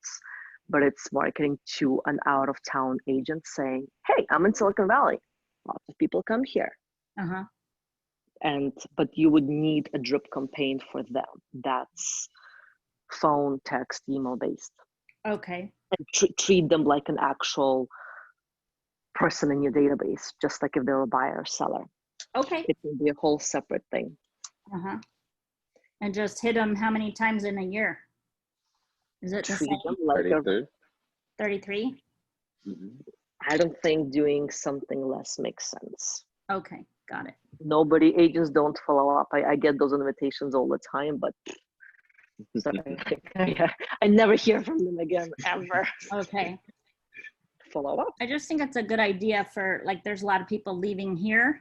But it's marketing to an out-of-town agent saying, hey, I'm in Silicon Valley. Lots of people come here. Uh-huh. But you would need a drip campaign for them. That's phone, text, email based. Okay. And treat them like an actual person in your database, just like if they were a buyer or seller. Okay. It will be a whole separate thing. Uh-huh. And just hit them how many times in a year? Is it the Treat same? them like 33? I don't think doing something less makes sense. Okay, got it. Agents don't follow up. I get those invitations all the time, but sorry. I never hear from them again, ever. Okay. Follow up. I just think it's a good idea for, like, there's a lot of people leaving here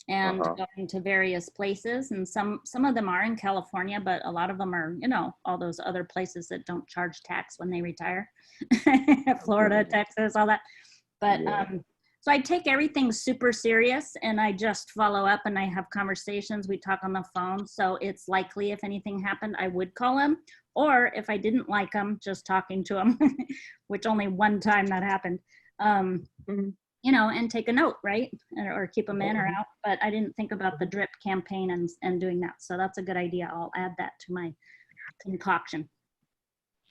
and going to various places, and some of them are in California, but a lot of them are, all those other places that don't charge tax when they retire. Florida, Texas, all that. But so I take everything super serious, and I just follow up and I have conversations. We talk on the phone. So it's likely if anything happened, I would call him. Or if I didn't like him, just talking to him, which only one time that happened, and take a note, right? Or keep them in or out. But I didn't think about the drip campaign and doing that. So that's a good idea. I'll add that to my concoction.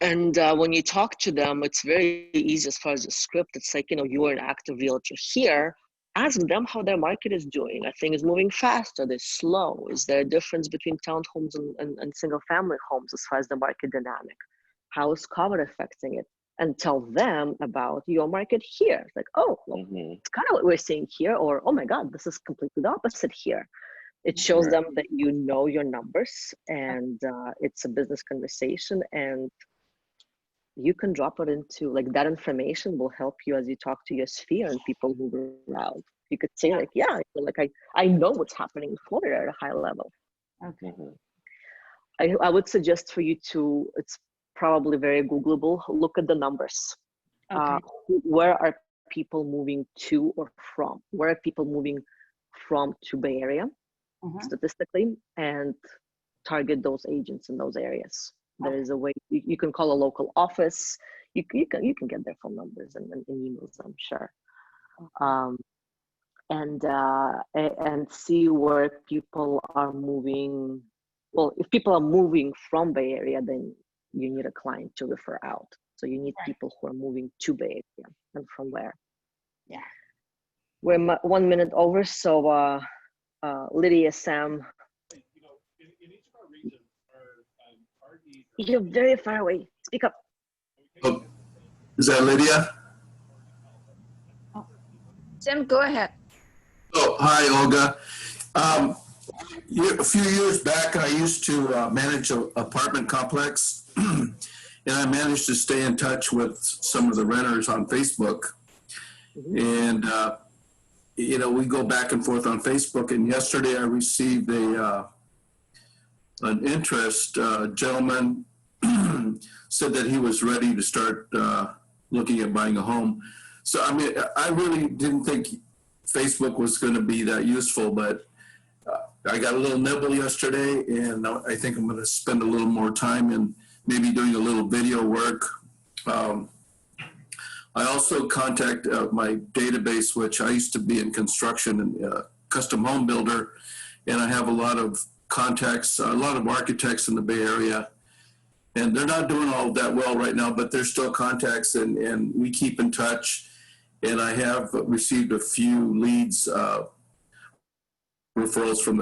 And when you talk to them, it's very easy as far as the script. It's like, you are an active realtor here. Ask them how their market is doing. Are things moving fast? Are they slow? Is there a difference between townhomes and single family homes as far as the market dynamic? How is COVID affecting it? And tell them about your market here. Like, oh, well, it's kind of what we're seeing here. Or, oh my God, this is completely the opposite here. It shows them that you know your numbers, and it's a business conversation, and you can drop it into, like, that information will help you as you talk to your sphere and people who are out. You could say, like, yeah, like I know what's happening in Florida at a high level. Okay. I would suggest for you to, it's probably very Googleable, look at the numbers. Okay. Where are people moving to or from? Where are people moving from to Bay Area statistically, and target those agents in those areas? There is a way you can call a local office. You can get their phone numbers and emails, I'm sure. And see where people are moving. Well, if people are moving from Bay Area, then you need a client to refer out. So you need people who are moving to Bay Area and from where. Yeah. We're 1 minute over, so Lydia, Sam. You're very far away. Speak up. Oh, is that Lydia? Sam, go ahead. Oh, hi, Olga. A few years back, I used to manage an apartment complex, and I managed to stay in touch with some of the renters on Facebook. And, you know, we go back and forth on Facebook. And yesterday I received an interest. Gentleman said that he was ready to start looking at buying a home. So, I mean, I really didn't think Facebook was going to be that useful, but I got a little nibble yesterday, and I think I'm going to spend a little more time in maybe doing a little video work. I also contact my database, which I used to be in construction and custom home builder, and I have a lot of contacts, a lot of architects in the Bay Area, and they're not doing all that well right now, but they're still contacts, and we keep in touch. And I have received a few leads, referrals from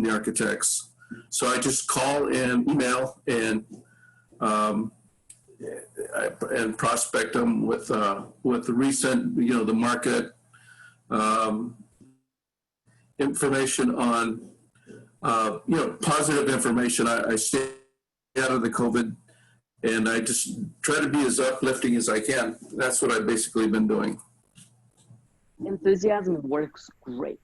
the architects. So I just call and email and prospect them with the recent, you know, the market information on, you know, positive information. I stay out of the COVID, and I just try to be as uplifting as I can. That's what I've basically been doing. Enthusiasm works great.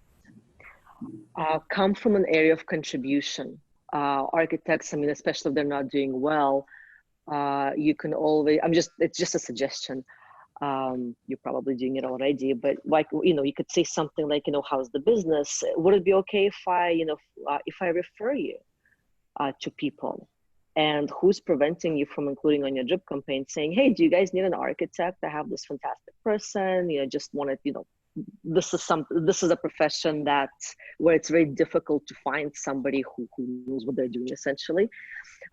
Come from an area of contribution. Architects, I mean, especially if they're not doing well, you can always, it's just a suggestion. You're probably doing it already, but like, you know, you could say something like, you know, how's the business? Would it be okay if I, you know, if I refer you to people? And who's preventing you from including on your job campaign saying, hey, do you guys need an architect? I have this fantastic person, you know, just wanted, you know, this is a profession where it's very difficult to find somebody who knows what they're doing, essentially.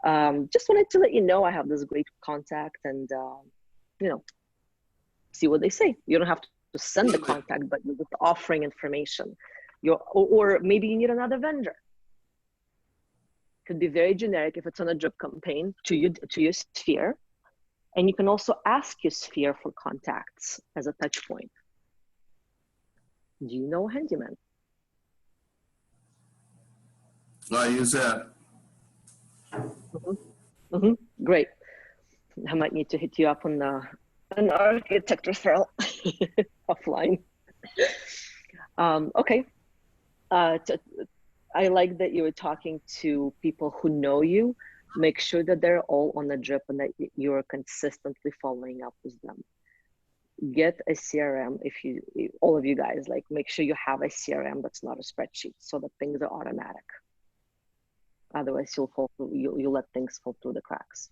Just wanted to let you know I have this great contact, and you know, see what they say. You don't have to send the contact, but you're just offering information. Or maybe you need another vendor. Could be very generic if it's on a job campaign to your sphere, and you can also ask your sphere for contacts as a touch point. Do you know a handyman? I use that. Great. I might need to hit you up on an architect referral offline. Okay. I like that you were talking to people who know you. Make sure that they're all on the drip and that you're consistently following up with them. Get a CRM. All of you guys, like, make sure you have a CRM that's not a spreadsheet, so that things are automatic. Otherwise, you'll let things fall through the cracks.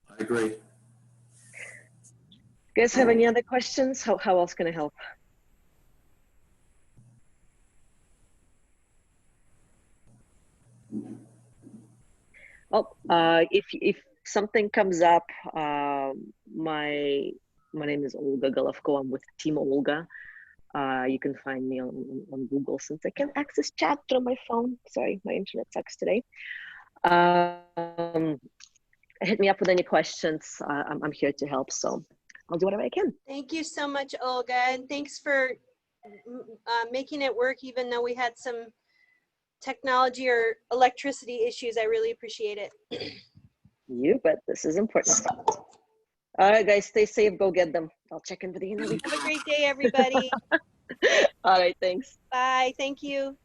I agree. You guys have any other questions? How else can I help? Well, if something comes up, my name is Olga Golovko. I'm with Team Olga. You can find me on Google, since I can't access chat through my phone. Sorry, my internet sucks today. Hit me up with any questions. I'm here to help, so I'll do whatever I can. Thank you so much, Olga, and thanks for making it work even though we had some technology or electricity issues. I really appreciate it. You bet. This is important. All right, guys, stay safe. Go get them. I'll check in with you in a week. Have a great day, everybody. All right, thanks. Bye. Thank you.